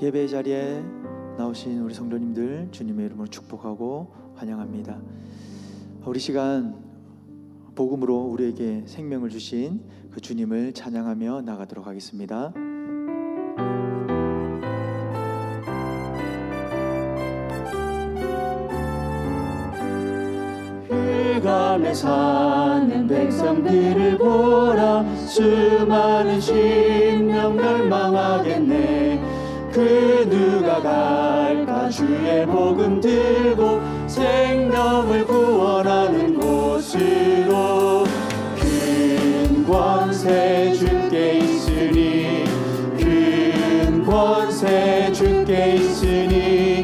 예배 자리에 나오신 우리 성도님들 주님의 이름으로 축복하고 환영합니다. 우리 시간 복음으로 우리에게 생명을 주신 그 주님을 찬양하며 나가도록 하겠습니다. 흑암에 사는 백성들을 보라. 수많은 심령 멸망하겠네. 그 누가 갈까? 주의 복음 들고 생명을 구원하는 곳으로. 큰 권세 주께 있으니, 큰 권세 주께 있으니,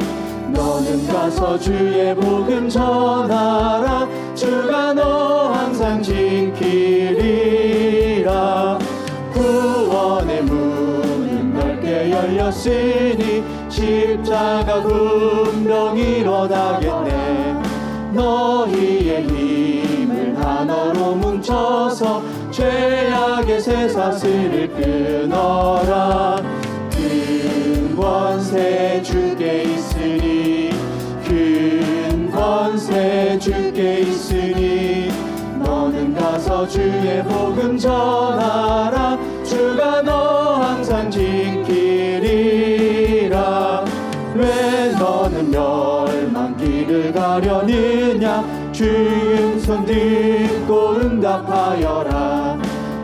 너는 가서 주의 복음 전하라. 주가 너 항상 지키리라. 구원의 문은 넓게 열렸으니 십자가 운명 일어나겠네. 너희의 힘을 하나로 뭉쳐서 죄악의 쇠사슬을 끊어라. 큰 권세 주께 있으니, 큰 권세 주께 있으니, 너는 가서 주의 복음 전하라. 주가 너 항상 지키리라. 왜 너는 멸망길을 가려느냐? 주의 음성 듣고 응답하여라.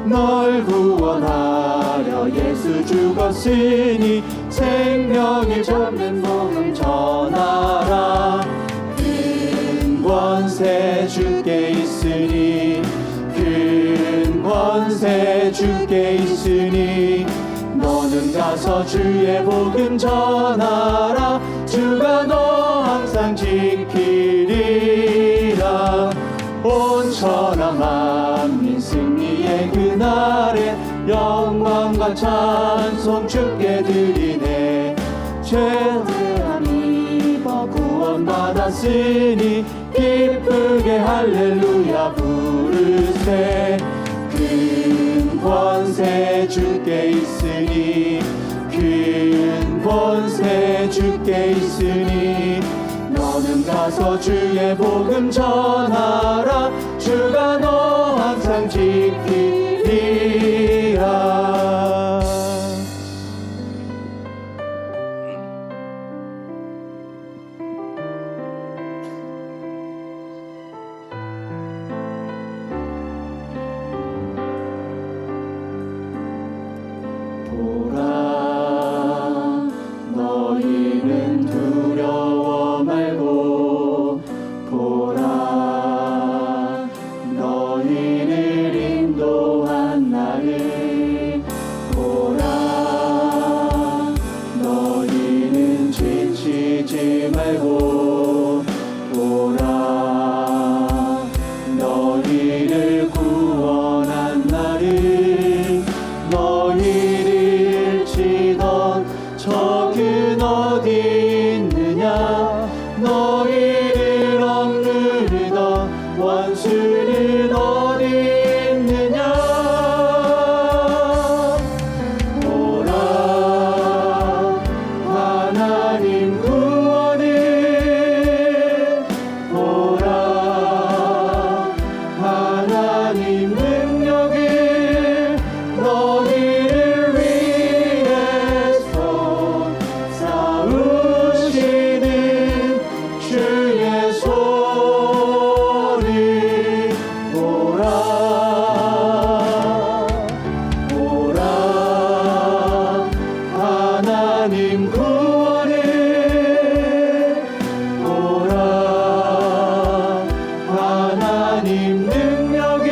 널 구원하려 예수 죽었으니 생명을 잡는 복음 전하라. 큰 권세 주께 있으니, 큰 권세 주께 있으니, 너는 가서 주의 복음 전하라. 주가 너 항상 지키리라. 온 천하 만민 승리의 그날에 영광과 찬송 주께 드리네. 죄사함 입어 구원받았으니 기쁘게 할렐루야 부르세. 큰 권세 주께 있으니, 큰 권세 주께 있으니, 너는 가서 주의 복음 전하라. 주가 너 항상 지키리라. 보라, 너희는 두려워 말고, 보라, 너희를 인도한 나를. 보라, 너희는 지치지 말고, 보라, 너희를 구원한 나를. 너희를 치던 적은 어디 있느냐? 너희를 억누르던 원수는 어디 있느냐? 보라, 하나님 구원을. 보라, 하나님 능력을. 너희를 위해서 싸우시는 주의 손을 보라. 보라, 하나님 구원을. 보라, 하나님 능력을.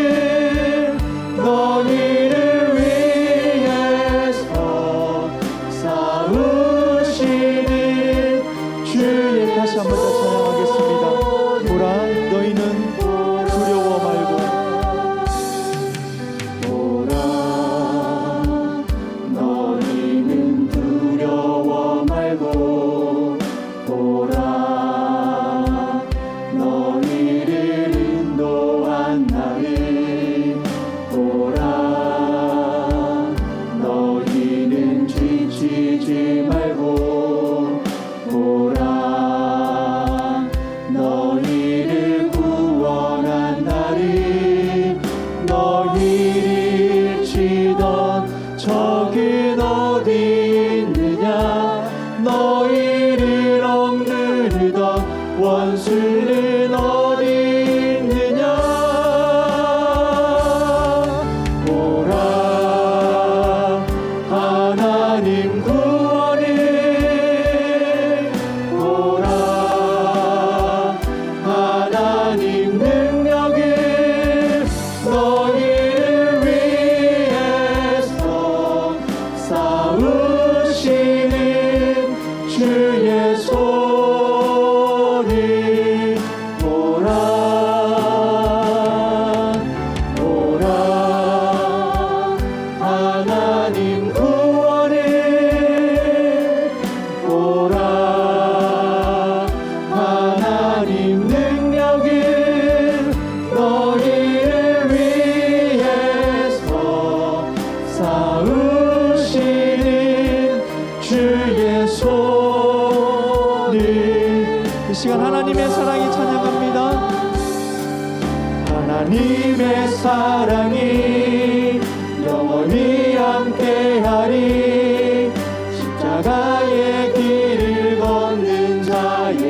하나님의 사랑이 영원히 함께하리. 십자가의 길을 걷는 자에게,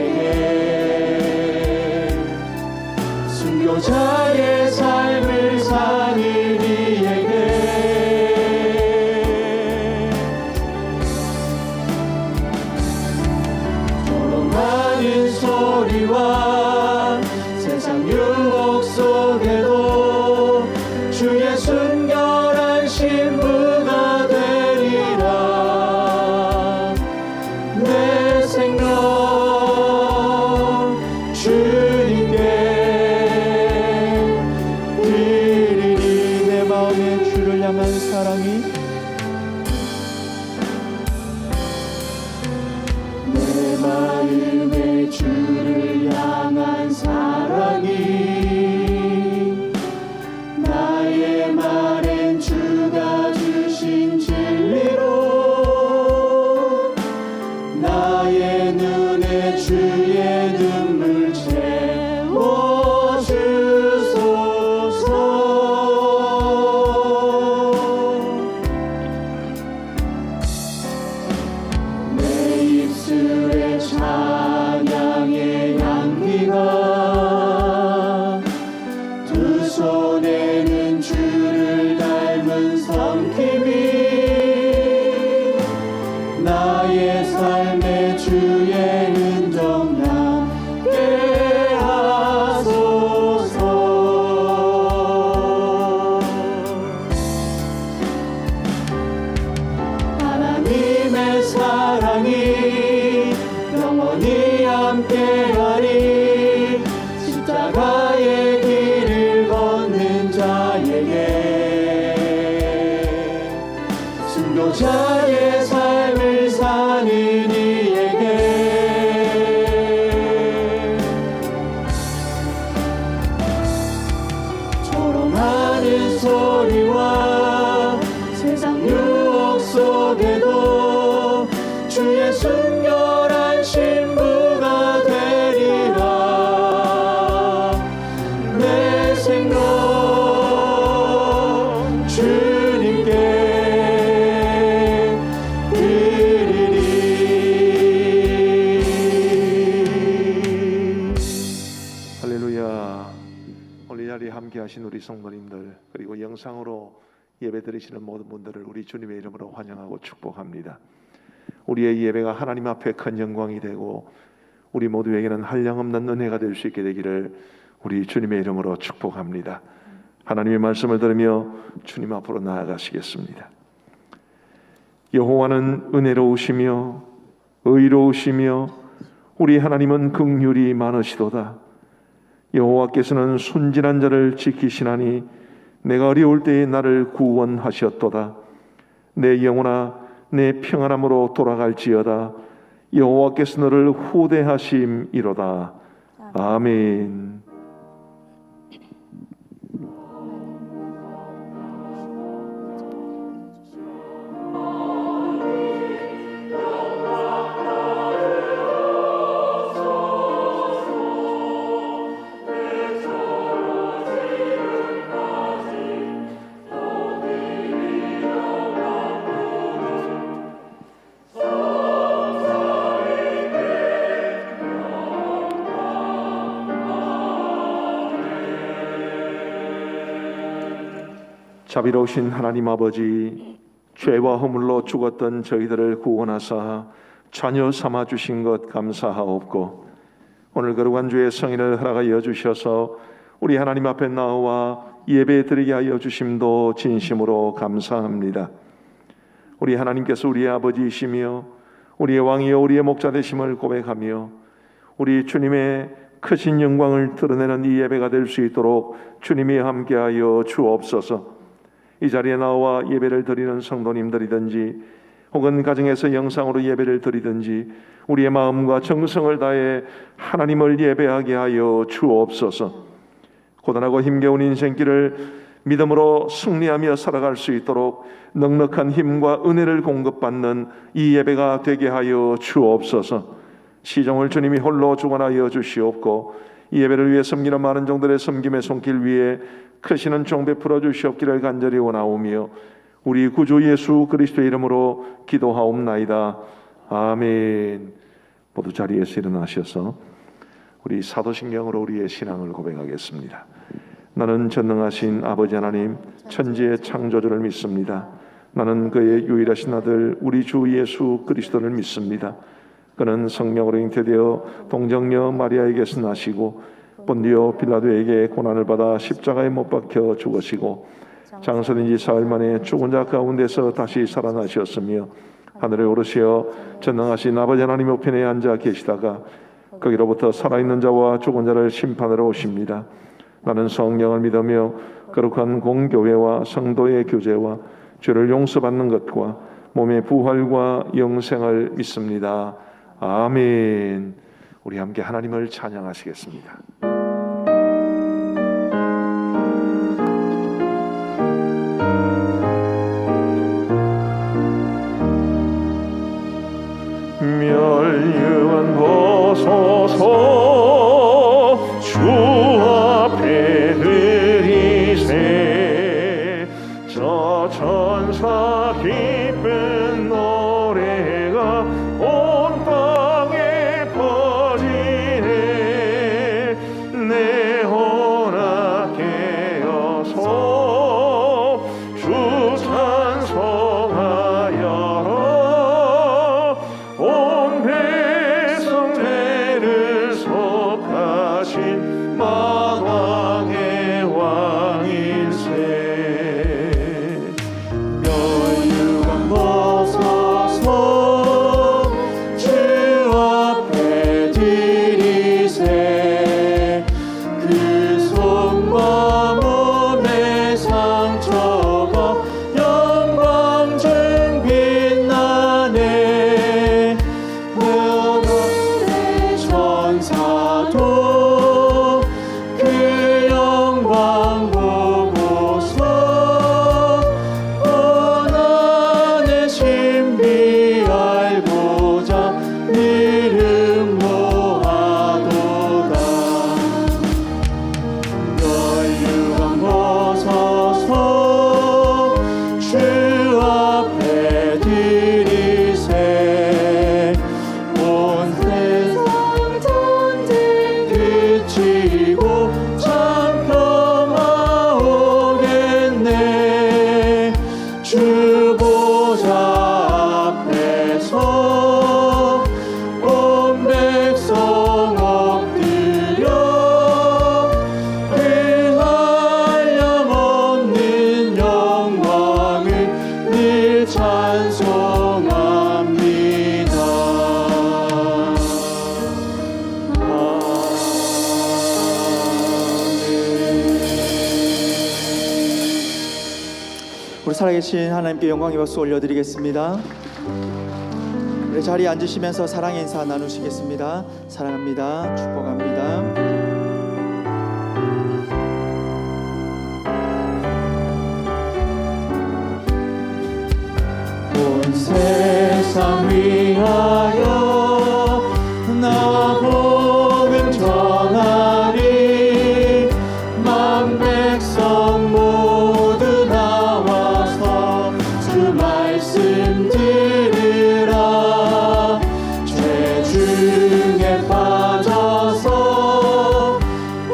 순교자의 삶을 사는 이에게, 조롱하는 소리와 세상 유혹 속에도 주의 순결한 신부가 되리라. 내 생명 주님께 드리리. 내 마음에 주를 향한 사랑이, 내 마음에 주를 향한 사랑이, 나의 말엔 주가 주신 진리로, 나의 눈에 주의 눈물 채워주소서. 내 입술에 찬양의 향기가, 두 손에는 주를 닮은 섬김이, 나의 삶에 주의 흔적 남게 하소서. 하나님의 사랑이 영원히 함께하리. 십자가의 길을 걷는 자에게, 순교자의 삶을 사는 이에게, 조롱하는 소리와 세상 유혹 속에도 주의 순결한 신부가 되리라. 내 생명 주님께 드리리. 할렐루야. 오늘 이 자리에 함께 하신 우리 성도님들, 그리고 영상으로 예배 드리시는 모든 분들을 우리 주님의 이름으로 환영하고 축복합니다. 우리의 예배가 하나님 앞에 큰 영광이 되고 우리 모두에게는 한량없는 은혜가 될 수 있게 되기를 우리 주님의 이름으로 축복합니다. 하나님의 말씀을 들으며 주님 앞으로 나아가시겠습니다. 여호와는 은혜로우시며 의로우시며 우리 하나님은 긍휼이 많으시도다. 여호와께서는 순진한 자를 지키시나니 내가 어려울 때에 나를 구원하셨도다. 내 영혼아 내 평안함으로 돌아갈지어다. 여호와께서 너를 후대하심이로다. 아멘. 자비로우신 하나님 아버지, 죄와 허물로 죽었던 저희들을 구원하사 자녀 삼아 주신 것 감사하옵고, 오늘 거룩한 주의 성인을 허락하여 주셔서 우리 하나님 앞에 나와 예배 드리게 하여 주심도 진심으로 감사합니다. 우리 하나님께서 우리의 아버지이시며 우리의 왕이여 우리의 목자 되심을 고백하며 우리 주님의 크신 영광을 드러내는 이 예배가 될 수 있도록 주님이 함께하여 주옵소서. 이 자리에 나와 예배를 드리는 성도님들이든지 혹은 가정에서 영상으로 예배를 드리든지 우리의 마음과 정성을 다해 하나님을 예배하게 하여 주옵소서. 고단하고 힘겨운 인생길을 믿음으로 승리하며 살아갈 수 있도록 넉넉한 힘과 은혜를 공급받는 이 예배가 되게 하여 주옵소서. 시종을 주님이 홀로 주관하여 주시옵고 이 예배를 위해 섬기는 많은 종들의 섬김의 손길 위에 크시는 종 베풀어 주시옵기를 간절히 원하오며 우리 구주 예수 그리스도의 이름으로 기도하옵나이다. 아멘. 모두 자리에서 일어나셔서 우리 사도신경으로 우리의 신앙을 고백하겠습니다. 나는 전능하신 아버지 하나님 천지의 창조주를 믿습니다. 나는 그의 유일하신 아들 우리 주 예수 그리스도를 믿습니다. 그는 성령으로 잉태되어 동정녀 마리아에게서 나시고 본디오 빌라도에게 고난을 받아 십자가에 못 박혀 죽으시고 장사된 지 사흘 만에 죽은 자 가운데서 다시 살아나셨으며 하늘에 오르시어 전능하신 아버지 하나님 우편에 앉아 계시다가 거기로부터 살아있는 자와 죽은 자를 심판하러 오십니다. 나는 성령을 믿으며 거룩한 공교회와 성도의 교제와 죄를 용서받는 것과 몸의 부활과 영생을 믿습니다. 아멘. 우리 함께 하나님을 찬양하시겠습니다. 멸류관 벗어서 주 앞에 드리세 저 천사 기쁜 노래가 온 땅에 퍼지네 내 혼아 깨어서 주 찬송하여라 온 백성 죄를 속하신 만왕의 왕일세 멸류관 벗어서 주 앞에 드리세 그 손과 몸의 상처가 영광 중 빛나네 오늘의 천사도 그 영광 보고서 고난의 신비 알고자 늘 흠모하도다 멸류관 벗어서 주 앞에 드리세 온 세상 전쟁 그치고 참 평화 오겠네 주 보좌 앞에서 온 백성 엎드려 그 한량없는 영광을 늘 찬송합니다. 우리 살아계신 하나님께 영광의 박수 올려드리겠습니다. 우리 자리에 앉으시면서 사랑의 인사 나누시겠습니다. 사랑합니다. 축복합니다. 온 세상 위하여 나 복음 전하리 만 백성 모두 나와서 주 말씀 들으라 죄 중에 빠져서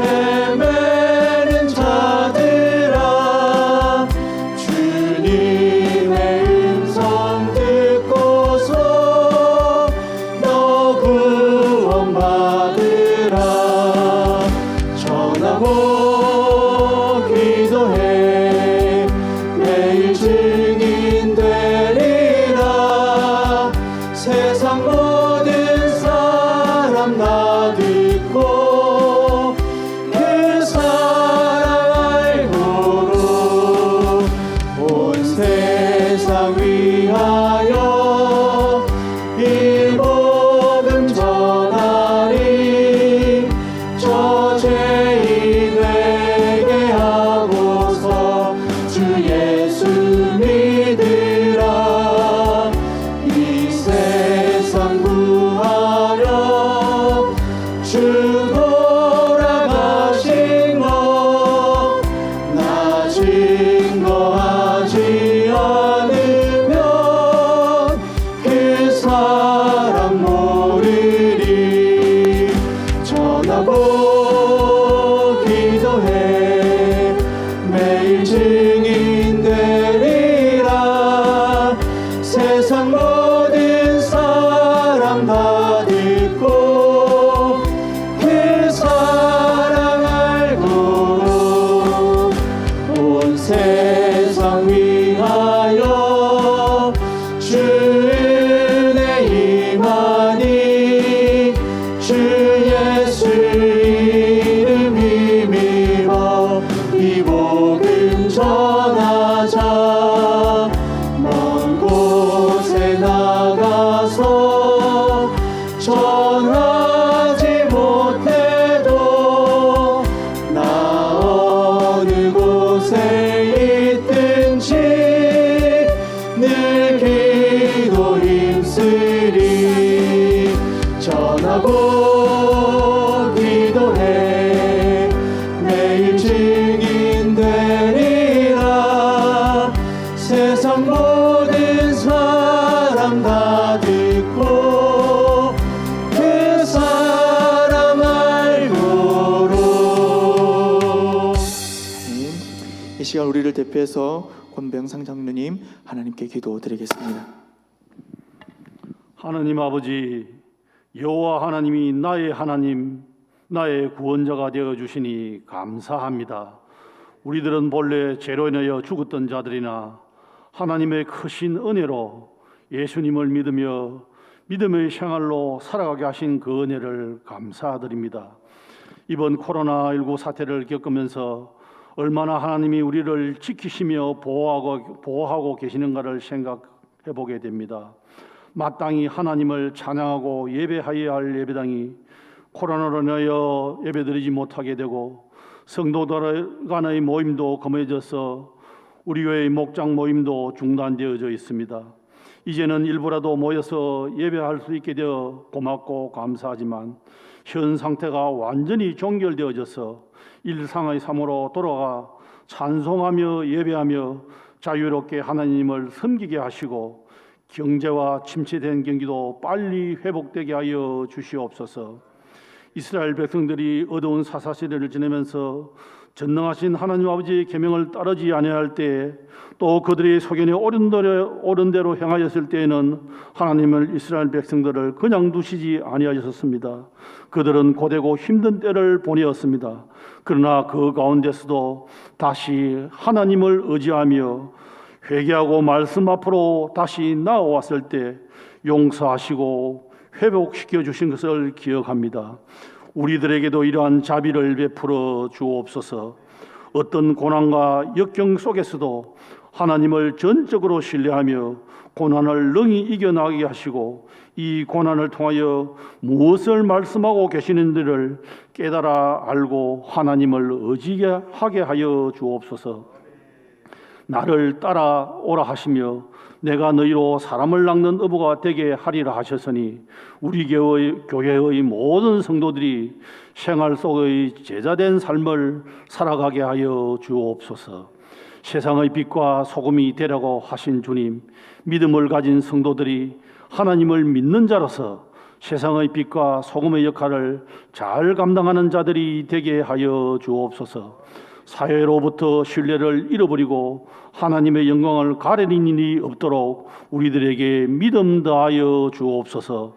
헤매는 자들아 주님의 음성 듣고서 너 구원받으라 전하고 기도해 매일 증인 되리라 세상 모든 사람 나 듣고 그 사랑 알고로 온 세상 위하여 이 복음 전하리 저 죄인 되게 하고서 주 예수 믿으라 이 세상 구하려 주 돌아 이 복음 전하자. 먼 곳에 나가서 전하지 못해도 나 어느 곳에 있든지 늘 기도 힘쓰리. 전하고 기도해 매일 증인 되리라. 세상 모든 사람 다 듣고 그 사람 알고로. 이 시간 우리를 대표해서 권병상 장로님 하나님께 기도드리겠습니다. 하나님 아버지, 여호와 하나님이 나의 하나님, 나의 구원자가 되어 주시니 감사합니다. 우리들은 본래 죄로 인하여 죽었던 자들이나 하나님의 크신 은혜로 예수님을 믿으며 믿음의 생활로 살아가게 하신 그 은혜를 감사드립니다. 이번 코로나19 사태를 겪으면서 얼마나 하나님이 우리를 지키시며 보호하고 계시는가를 생각해 보게 됩니다. 마땅히 하나님을 찬양하고 예배하여야 할 예배당이 코로나로 인하여 예배드리지 못하게 되고 성도들 간의 모임도 금해져서 우리 교회의 목장 모임도 중단되어져 있습니다. 이제는 일부라도 모여서 예배할 수 있게 되어 고맙고 감사하지만 현 상태가 완전히 종결되어져서 일상의 삶으로 돌아가 찬송하며 예배하며 자유롭게 하나님을 섬기게 하시고 경제와 침체된 경기도 빨리 회복되게 하여 주시옵소서. 이스라엘 백성들이 어두운 사사시대를 지내면서 전능하신 하나님 아버지의 계명을 따르지 아니할 때, 또 그들의 소견에 옳은 대로 행하였을 때에는 하나님은 이스라엘 백성들을 그냥 두시지 아니하셨습니다. 그들은 고되고 힘든 때를 보내었습니다. 그러나 그 가운데서도 다시 하나님을 의지하며 회개하고 말씀 앞으로 다시 나아왔을 때 용서하시고 회복시켜 주신 것을 기억합니다. 우리들에게도 이러한 자비를 베풀어 주옵소서. 어떤 고난과 역경 속에서도 하나님을 전적으로 신뢰하며 고난을 능히 이겨나가게 하시고 이 고난을 통하여 무엇을 말씀하고 계시는지를 깨달아 알고 하나님을 의지하게 하여 주옵소서. 나를 따라오라 하시며 내가 너희로 사람을 낚는 어부가 되게 하리라 하셨으니 우리 교회의 모든 성도들이 생활 속의 제자된 삶을 살아가게 하여 주옵소서. 세상의 빛과 소금이 되라고 하신 주님, 믿음을 가진 성도들이 하나님을 믿는 자로서 세상의 빛과 소금의 역할을 잘 감당하는 자들이 되게 하여 주옵소서. 사회로부터 신뢰를 잃어버리고 하나님의 영광을 가리는 일이 없도록 우리들에게 믿음 다하여 주옵소서.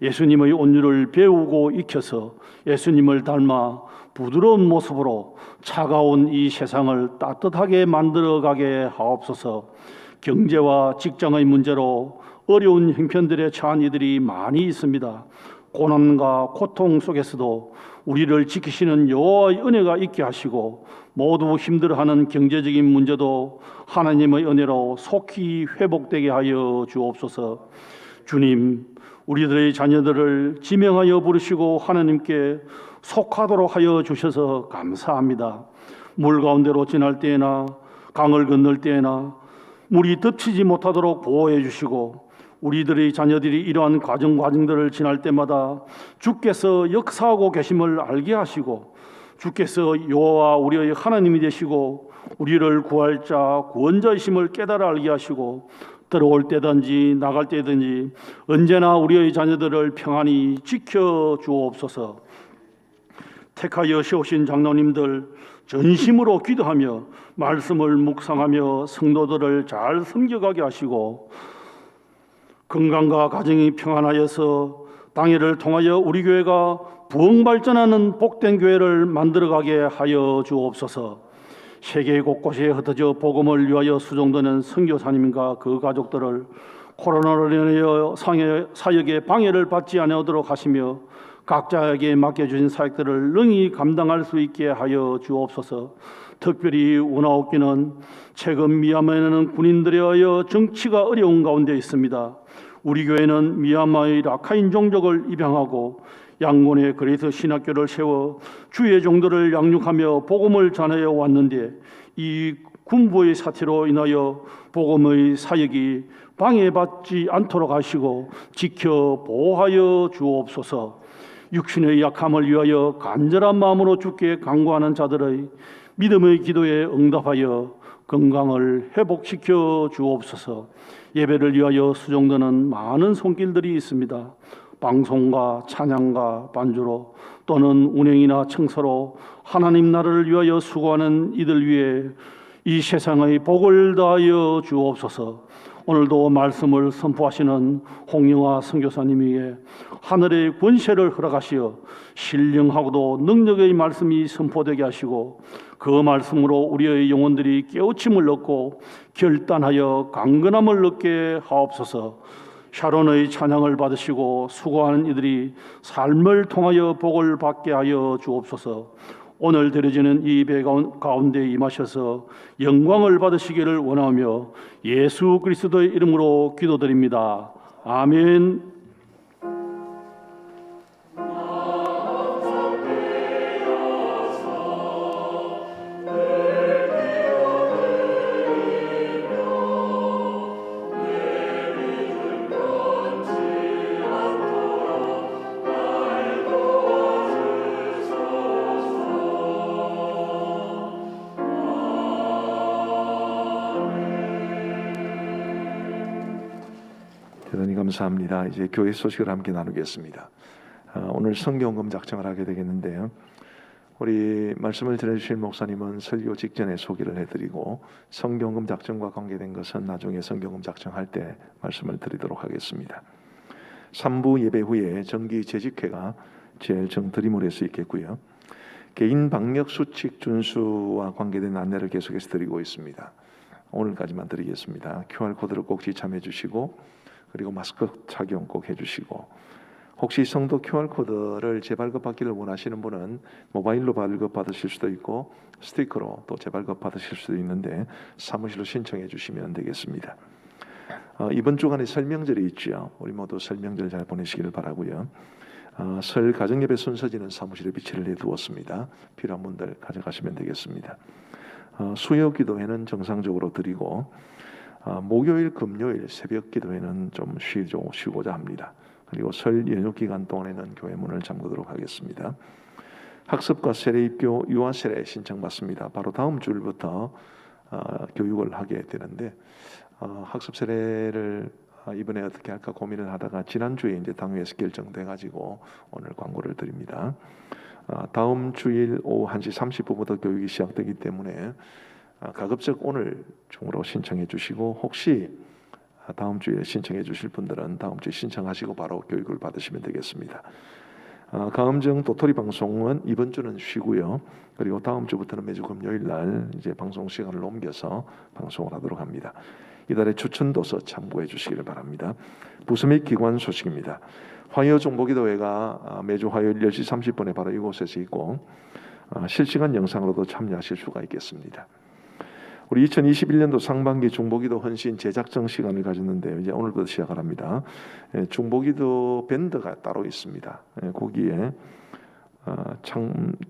예수님의 온유를 배우고 익혀서 예수님을 닮아 부드러운 모습으로 차가운 이 세상을 따뜻하게 만들어가게 하옵소서. 경제와 직장의 문제로 어려운 형편들에 처한 이들이 많이 있습니다. 고난과 고통 속에서도 우리를 지키시는 여호와의 은혜가 있게 하시고 모두 힘들어하는 경제적인 문제도 하나님의 은혜로 속히 회복되게 하여 주옵소서. 주님, 우리들의 자녀들을 지명하여 부르시고 하나님께 속하도록 하여 주셔서 감사합니다. 물 가운데로 지날 때에나 강을 건널 때에나 물이 덮치지 못하도록 보호해 주시고 우리들의 자녀들이 이러한 과정들을 지날 때마다 주께서 역사하고 계심을 알게 하시고 주께서 여호와 우리의 하나님이 되시고 우리를 구할 자 구원자이심을 깨달아 알게 하시고 들어올 때든지 나갈 때든지 언제나 우리의 자녀들을 평안히 지켜 주옵소서. 택하여 세우신 장로님들 전심으로 기도하며 말씀을 묵상하며 성도들을 잘 섬겨가게 하시고 건강과 가정이 평안하여서 당회를 통하여 우리 교회가 부흥발전하는 복된 교회를 만들어가게 하여 주옵소서. 세계 곳곳에 흩어져 복음을 위하여 수종되는 선교사님과 그 가족들을 코로나로 인하여 사역에 방해를 받지 않도록 하시며 각자에게 맡겨주신 사역들을 능히 감당할 수 있게 하여 주옵소서. 특별히 원하옵기는 최근 미얀마에는 군인들에 의하여 정치가 어려운 가운데 있습니다. 우리 교회는 미얀마의 라카인 종족을 입양하고 양곤의 그레이스 신학교를 세워 주의 종들을 양육하며 복음을 전하여 왔는데 이 군부의 사태로 인하여 복음의 사역이 방해받지 않도록 하시고 지켜 보호하여 주옵소서. 육신의 약함을 위하여 간절한 마음으로 주께 간구하는 자들의 믿음의 기도에 응답하여 건강을 회복시켜 주옵소서. 예배를 위하여 수종드는 많은 손길들이 있습니다. 방송과 찬양과 반주로 또는 운행이나 청소로 하나님 나라를 위하여 수고하는 이들 위해 이 세상의 복을 다하여 주옵소서. 오늘도 말씀을 선포하시는 홍영아 선교사님에게 하늘의 권세를 허락하시어 신령하고도 능력의 말씀이 선포되게 하시고 그 말씀으로 우리의 영혼들이 깨우침을 얻고 결단하여 강건함을 얻게 하옵소서. 샤론의 찬양을 받으시고 수고하는 이들이 삶을 통하여 복을 받게 하여 주옵소서. 오늘 드려지는 이 예배 가운데 임하셔서 영광을 받으시기를 원하며 예수 그리스도의 이름으로 기도드립니다. 아멘. 대단히 감사합니다. 이제 교회 소식을 함께 나누겠습니다. 오늘 성경금 작정을 하게 되겠는데요. 우리 말씀을 들어주실 목사님은 설교 직전에 소개를 해드리고 성경금 작정과 관계된 것은 나중에 성경금 작정할 때 말씀을 드리도록 하겠습니다. 3부 예배 후에 정기 재직회가 제일 정드림을 할 수 있겠고요. 개인 방역 수칙 준수와 관계된 안내를 계속해서 드리고 있습니다. 오늘까지만 드리겠습니다. QR코드를 꼭 지참해 주시고 그리고 마스크 착용 꼭 해주시고 혹시 성도 QR코드를 재발급받기를 원하시는 분은 모바일로 발급받으실 수도 있고 스티커로 또 재발급 받으실 수도 있는데 사무실로 신청해 주시면 되겠습니다. 이번 주간에 설명절이 있죠. 우리 모두 설명절 잘 보내시기를 바라고요. 설 가정예배 순서지는 사무실에 비치를 해두었습니다. 필요한 분들 가져가시면 되겠습니다. 수요 기도회는 정상적으로 드리고 목요일, 금요일 새벽 기도회는 좀 쉬고자 합니다. 그리고 설 연휴 기간 동안에는 교회 문을 잠그도록 하겠습니다. 학습과 세례입교 유아 세례 신청받습니다. 바로 다음 주일부터 교육을 하게 되는데 학습 세례를 이번에 어떻게 할까 고민을 하다가 지난주에 이제 당회에서 결정돼 가지고 오늘 광고를 드립니다. 다음 주일 오후 1시 30분부터 교육이 시작되기 때문에 가급적 오늘 중으로 신청해 주시고 혹시 다음 주에 신청해 주실 분들은 다음 주에 신청하시고 바로 교육을 받으시면 되겠습니다. 가음정 도토리 방송은 이번 주는 쉬고요. 그리고 다음 주부터는 매주 금요일 날 이제 방송 시간을 옮겨서 방송을 하도록 합니다. 이달의 추천도서 참고해 주시기를 바랍니다. 부서 및 기관 소식입니다. 화요 종보기도회가 매주 화요일 10시 30분에 바로 이곳에서 있고 실시간 영상으로도 참여하실 수가 있겠습니다. 우리 2021년도 상반기 중보기도 헌신 제작정 시간을 가졌는데 이제 오늘부터 시작을 합니다. 중보기도 밴드가 따로 있습니다. 거기에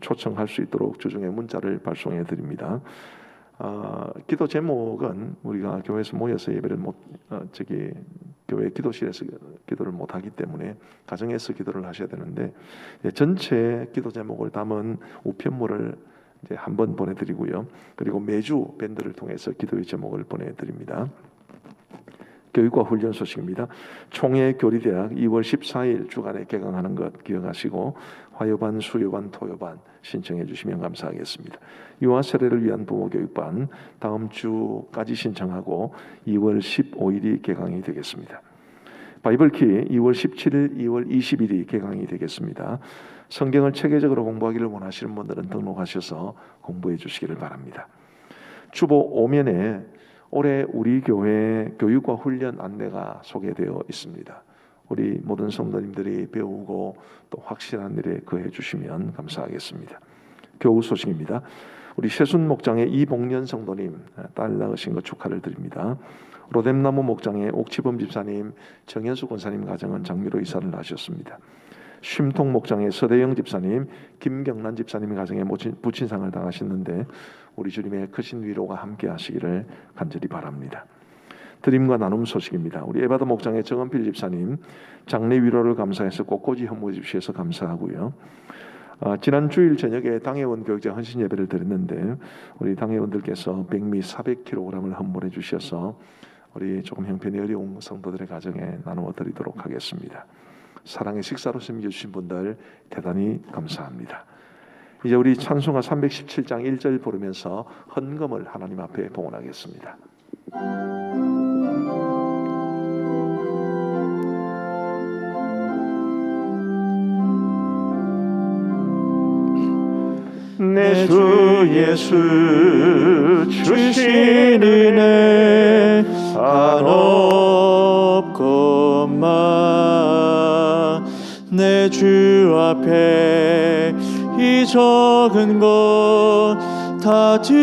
초청할 수 있도록 주중에 문자를 발송해 드립니다. 기도 제목은 우리가 교회에서 모여서 예배를 교회 기도실에서 기도를 못 하기 때문에 가정에서 기도를 하셔야 되는데 전체 기도 제목을 담은 우편물을 이제 한번 보내드리고요. 그리고 매주 밴드를 통해서 기도의 제목을 보내드립니다. 교육과 훈련 소식입니다. 총회교리대학 2월 14일 주간에 개강하는 것 기억하시고 화요반, 수요반, 토요반 신청해 주시면 감사하겠습니다. 유아 세례를 위한 부모 교육반 다음 주까지 신청하고 2월 15일이 개강이 되겠습니다. 바이블키 2월 17일, 2월 20일이 개강이 되겠습니다. 성경을 체계적으로 공부하기를 원하시는 분들은 등록하셔서 공부해 주시기를 바랍니다. 주보 5면에 올해 우리 교회 교육과 훈련 안내가 소개되어 있습니다. 우리 모든 성도님들이 배우고 또 확실한 일에 거해 주시면 감사하겠습니다. 교우 소식입니다. 우리 세순 목장의 이복년 성도님 딸 낳으신 것 축하를 드립니다. 로뎀나무 목장의 옥치범 집사님, 정현수 권사님 가정은 장미로 이사를 하셨습니다. 쉼통 목장의 서대영 집사님, 김경란 집사님 가정에 부친상을 당하셨는데 우리 주님의 크신 위로가 함께 하시기를 간절히 바랍니다. 드림과 나눔 소식입니다. 우리 에바더 목장의 정은필 집사님 장례 위로를 감사해서 꽃꽂이 헌물해 주셔서 감사하고요. 지난 주일 저녁에 당회원 교육자 헌신 예배를 드렸는데 우리 당회원들께서 백미 400kg을 헌물해 주셔서 우리 조금 형편이 어려운 성도들의 가정에 나누어 드리도록 하겠습니다. 사랑의 식사로 섬겨주신 분들 대단히 감사합니다. 이제 우리 찬송가 317장 1절 부르면서 헌금을 하나님 앞에 봉헌하겠습니다. 내 주 예수 주신 은혜 한없건만 내 주 앞에 이 적은 것 다 드리니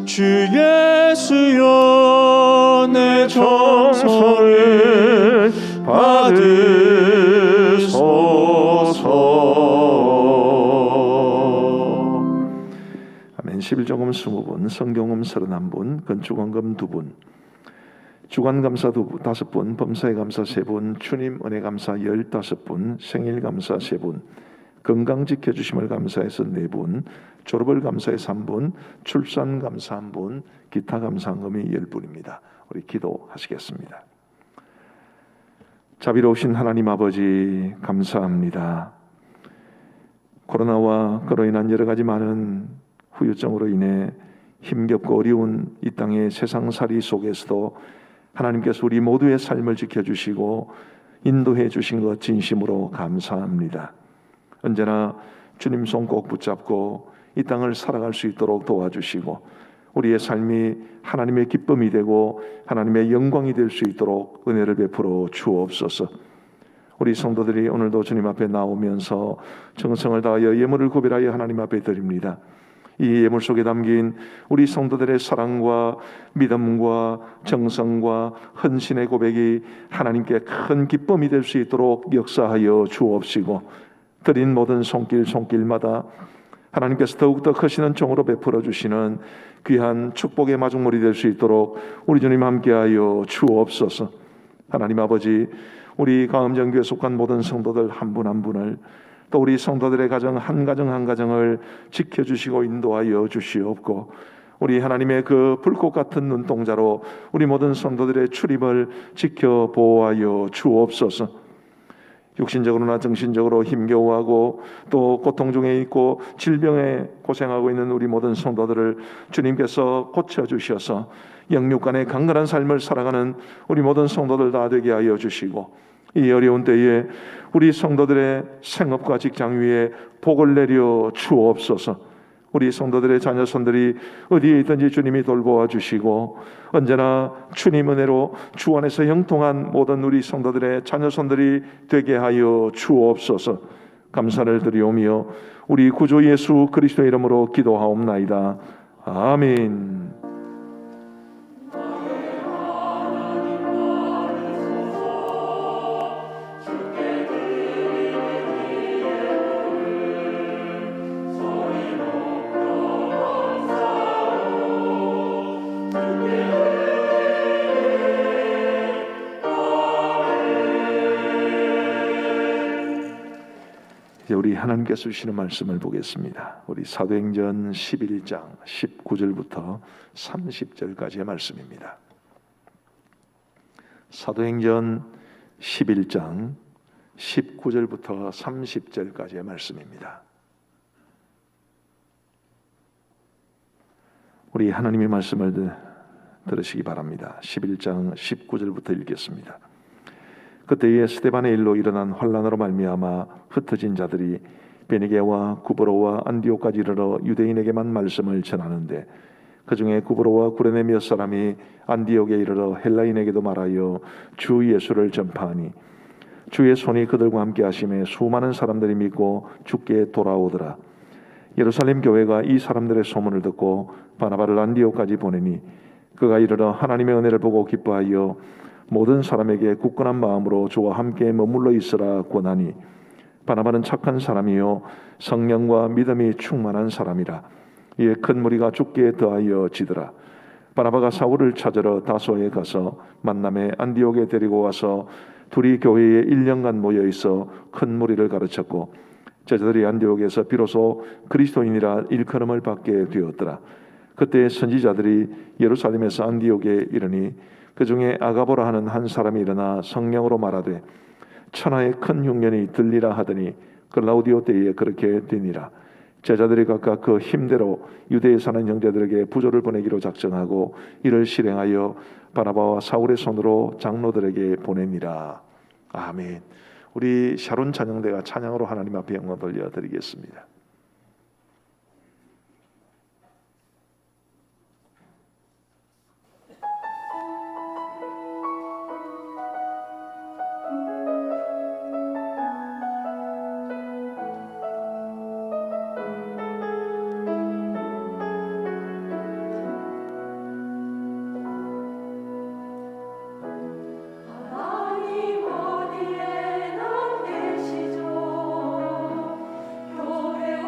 주 예수여 내 정성을 받으소서. 아멘. 11조금 20분, 성경음 31분, 건축원금 2분, 주간감사 5분, 범사에감사 3분, 주님 은혜감사 15분, 생일감사 3분, 건강 지켜주심을 감사해서 4분, 졸업을 감사해 3분, 출산감사 1분, 기타 감사금이 10분입니다. 우리 기도하시겠습니다. 자비로우신 하나님 아버지 감사합니다. 코로나와 그로 인한 여러 가지 많은 후유증으로 인해 힘겹고 어려운 이 땅의 세상살이 속에서도 하나님께서 우리 모두의 삶을 지켜주시고 인도해 주신 것 진심으로 감사합니다. 언제나 주님 손 꼭 붙잡고 이 땅을 살아갈 수 있도록 도와주시고 우리의 삶이 하나님의 기쁨이 되고 하나님의 영광이 될 수 있도록 은혜를 베풀어 주옵소서. 우리 성도들이 오늘도 주님 앞에 나오면서 정성을 다하여 예물을 구별하여 하나님 앞에 드립니다. 이 예물 속에 담긴 우리 성도들의 사랑과 믿음과 정성과 헌신의 고백이 하나님께 큰 기쁨이 될 수 있도록 역사하여 주옵시고 드린 모든 손길마다 하나님께서 더욱더 크시는 종으로 베풀어 주시는 귀한 축복의 마중물이 될 수 있도록 우리 주님 함께하여 주옵소서. 하나님 아버지, 우리 가음정교에 속한 모든 성도들 한 분 한 분을 또 우리 성도들의 가정 한 가정을 지켜주시고 인도하여 주시옵고 우리 하나님의 그 불꽃 같은 눈동자로 우리 모든 성도들의 출입을 지켜 보호하여 주옵소서. 육신적으로나 정신적으로 힘겨워하고 또 고통 중에 있고 질병에 고생하고 있는 우리 모든 성도들을 주님께서 고쳐주셔서 영육간의 강건한 삶을 살아가는 우리 모든 성도들 다 되게 하여 주시고 이 어려운 때에 우리 성도들의 생업과 직장 위에 복을 내려 주옵소서. 우리 성도들의 자녀손들이 어디에 있든지 주님이 돌보아 주시고 언제나 주님 은혜로 주 안에서 형통한 모든 우리 성도들의 자녀손들이 되게 하여 주옵소서. 감사를 드리오며 우리 구주 예수 그리스도의 이름으로 기도하옵나이다. 아멘. 우리 하나님께서 주시는 말씀을 보겠습니다. 우리 사도행전 11장 19절부터 30절까지의 말씀입니다. 사도행전 11장 19절부터 30절까지의 말씀입니다. 우리 하나님의 말씀을 들으시기 바랍니다. 11장 19절부터 읽겠습니다. 그때에 스데반의 일로 일어난 환난으로 말미암아 흩어진 자들이 베니게와 구브로와 안디옥까지 이르러 유대인에게만 말씀을 전하는데 그 중에 구브로와 구레네 몇 사람이 안디옥에 이르러 헬라인에게도 말하여 주 예수를 전파하니 주의 손이 그들과 함께 하심에 수많은 사람들이 믿고 주께 돌아오더라. 예루살렘 교회가 이 사람들의 소문을 듣고 바나바를 안디옥까지 보내니 그가 이르러 하나님의 은혜를 보고 기뻐하여 모든 사람에게 굳건한 마음으로 주와 함께 머물러 있으라 권하니 바나바는 착한 사람이요 성령과 믿음이 충만한 사람이라. 이에 큰 무리가 주께 더하여 지더라. 바나바가 사울을 찾으러 다소에 가서 만남에 안디옥에 데리고 와서 둘이 교회에 1년간 모여 있어 큰 무리를 가르쳤고 제자들이 안디옥에서 비로소 그리스도인이라 일컬음을 받게 되었더라. 그때 선지자들이 예루살렘에서 안디옥에 이르니 그 중에 아가보라 하는 한 사람이 일어나 성령으로 말하되 천하의 큰 흉년이 들리라 하더니 글라우디오 때에 그렇게 되니라. 제자들이 각각 그 힘대로 유대에 사는 형제들에게 부조를 보내기로 작정하고 이를 실행하여 바나바와 사울의 손으로 장로들에게 보내니라. 아멘. 우리 샤론 찬양대가 찬양으로 하나님 앞에 영광 돌려드리겠습니다. 하나님 어디에나 계시죠. 교회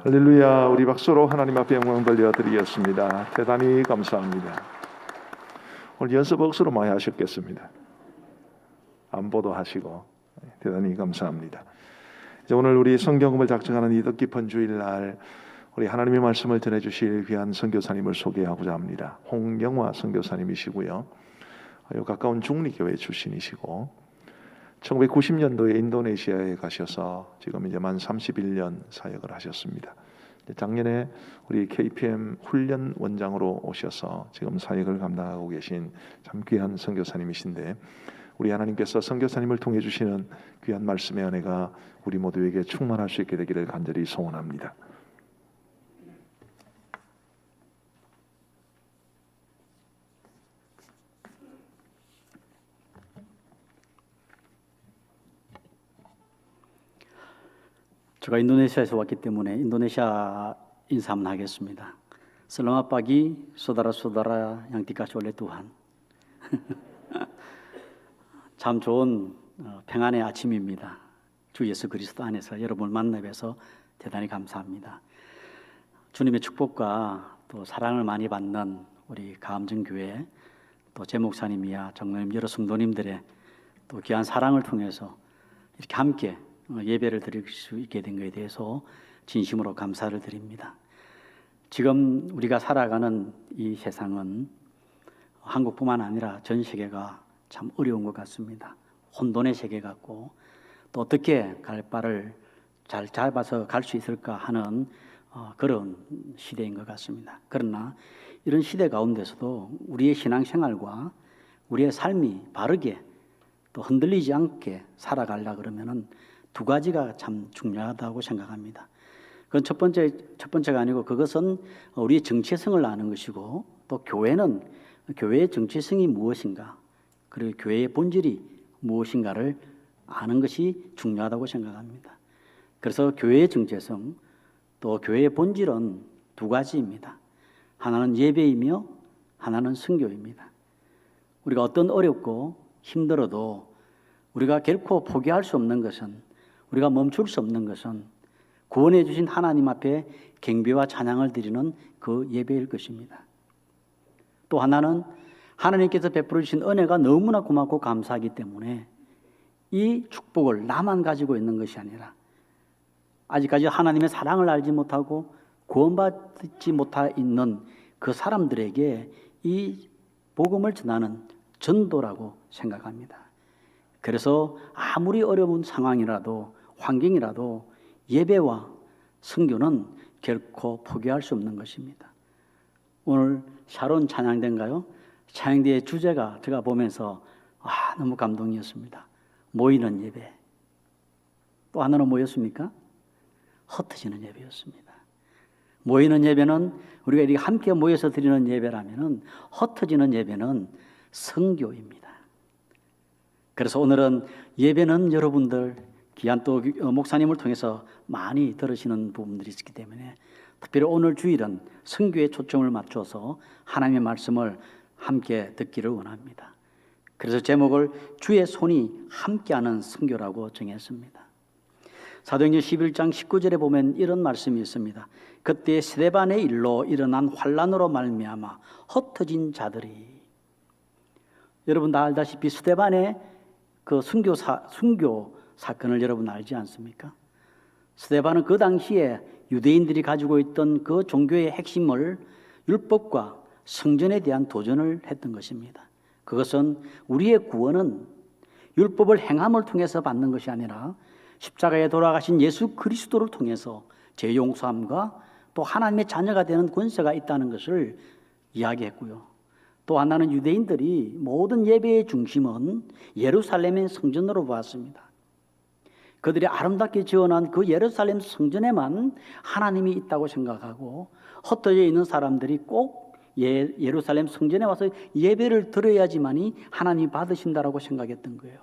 할렐루야. 우리 박수로 하나님 앞에 영광 돌려드리겠습니다. 대단히 감사합니다. 오늘 연습 억수로 많이 하셨겠습니다. 안보도 하시고 대단히 감사합니다. 이제 오늘 우리 성경을 작정하는 이 뜻깊은 주일날 우리 하나님의 말씀을 전해주실 귀한 선교사님을 소개하고자 합니다. 홍영화 선교사님이시고요. 가까운 중리교회 출신이시고 1990년도에 인도네시아에 가셔서 지금 이제 만 31년 사역을 하셨습니다. 작년에 우리 KPM 훈련 원장으로 오셔서 지금 사역을 감당하고 계신 참 귀한 선교사님이신데 우리 하나님께서 선교사님을 통해 주시는 귀한 말씀의 은혜가 우리 모두에게 충만할 수 있게 되기를 간절히 소원합니다. 제가 인도네시아에서 왔기 때문에 인도네시아 인사 한번 하겠습니다. Selamat pagi, saudara-saudara yang dikasihi oleh Tuhan. 참 좋은 평안의 아침입니다. 주 예수 그리스도 안에서 여러분을 만나 뵈서 대단히 감사합니다. 주님의 축복과 또 사랑을 많이 받는 우리 가암정교회 또 제 목사님이야 정로님 여러 성도님들의 또 귀한 사랑을 통해서 이렇게 함께 예배를 드릴 수 있게 된 것에 대해서 진심으로 감사를 드립니다. 지금 우리가 살아가는 이 세상은 한국뿐만 아니라 전 세계가 참 어려운 것 같습니다. 혼돈의 세계 같고 또 어떻게 갈 바를 잘 잡아서 갈 수 있을까 하는 그런 시대인 것 같습니다. 그러나 이런 시대 가운데서도 우리의 신앙생활과 우리의 삶이 바르게 또 흔들리지 않게 살아가려 그러면은 두 가지가 참 중요하다고 생각합니다. 그건 첫 번째가 아니고 그것은 우리의 정체성을 아는 것이고 또 교회는 교회의 정체성이 무엇인가 그리고 교회의 본질이 무엇인가를 아는 것이 중요하다고 생각합니다. 그래서 교회의 정체성 또 교회의 본질은 두 가지입니다. 하나는 예배이며 하나는 선교입니다. 우리가 어떤 어렵고 힘들어도 우리가 결코 포기할 수 없는 것은 우리가 멈출 수 없는 것은 구원해 주신 하나님 앞에 경배와 찬양을 드리는 그 예배일 것입니다. 또 하나는 하나님께서 베풀어 주신 은혜가 너무나 고맙고 감사하기 때문에 이 축복을 나만 가지고 있는 것이 아니라 아직까지 하나님의 사랑을 알지 못하고 구원받지 못하 있는 그 사람들에게 이 복음을 전하는 전도라고 생각합니다. 그래서 아무리 어려운 상황이라도 환경이라도 예배와 선교는 결코 포기할 수 없는 것입니다. 오늘 샤론 찬양대인가요? 찬양대의 주제가 제가 보면서 너무 감동이었습니다. 모이는 예배. 또 하나는 뭐였습니까? 흩어지는 예배였습니다. 모이는 예배는 우리가 이렇게 함께 모여서 드리는 예배라면은 흩어지는 예배는 선교입니다. 그래서 오늘은 예배는 여러분들 귀한 또 목사님을 통해서 많이 들으시는 부분들이 있기 때문에 특별히 오늘 주일은 선교에 초점을 맞춰서 하나님의 말씀을 함께 듣기를 원합니다. 그래서 제목을 주의 손이 함께하는 선교라고 정했습니다. 사도행전 11장 19절에 보면 이런 말씀이 있습니다. 그때 스데반의 일로 일어난 환란으로 말미암아 흩어진 자들이 여러분 다 알다시피 스데반의 그 순교 사건을 여러분 알지 않습니까? 스데반은 그 당시에 유대인들이 가지고 있던 그 종교의 핵심을 율법과 성전에 대한 도전을 했던 것입니다. 그것은 우리의 구원은 율법을 행함을 통해서 받는 것이 아니라 십자가에 돌아가신 예수 그리스도를 통해서 죄 용서함과 또 하나님의 자녀가 되는 권세가 있다는 것을 이야기했고요. 또 하나는 유대인들이 모든 예배의 중심은 예루살렘의 성전으로 보았습니다. 그들이 아름답게 지어놓은 그 예루살렘 성전에만 하나님이 있다고 생각하고 흩어져 있는 사람들이 꼭 예루살렘 성전에 와서 예배를 드려야지만이 하나님이 받으신다라고 생각했던 거예요.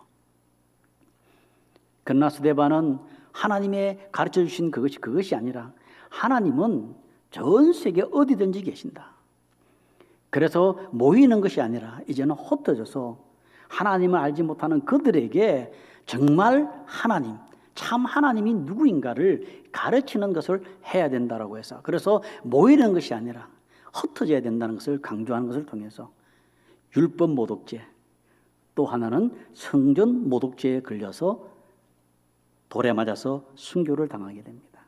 그러나 스데반은 하나님의 가르쳐 주신 그것이 아니라 하나님은 전 세계 어디든지 계신다. 그래서 모이는 것이 아니라 이제는 흩어져서 하나님을 알지 못하는 그들에게 정말 하나님, 참 하나님이 누구인가를 가르치는 것을 해야 된다라고 해서, 그래서 모이는 것이 아니라 흩어져야 된다는 것을 강조하는 것을 통해서 율법 모독죄, 또 하나는 성전 모독죄에 걸려서 돌에 맞아서 순교를 당하게 됩니다.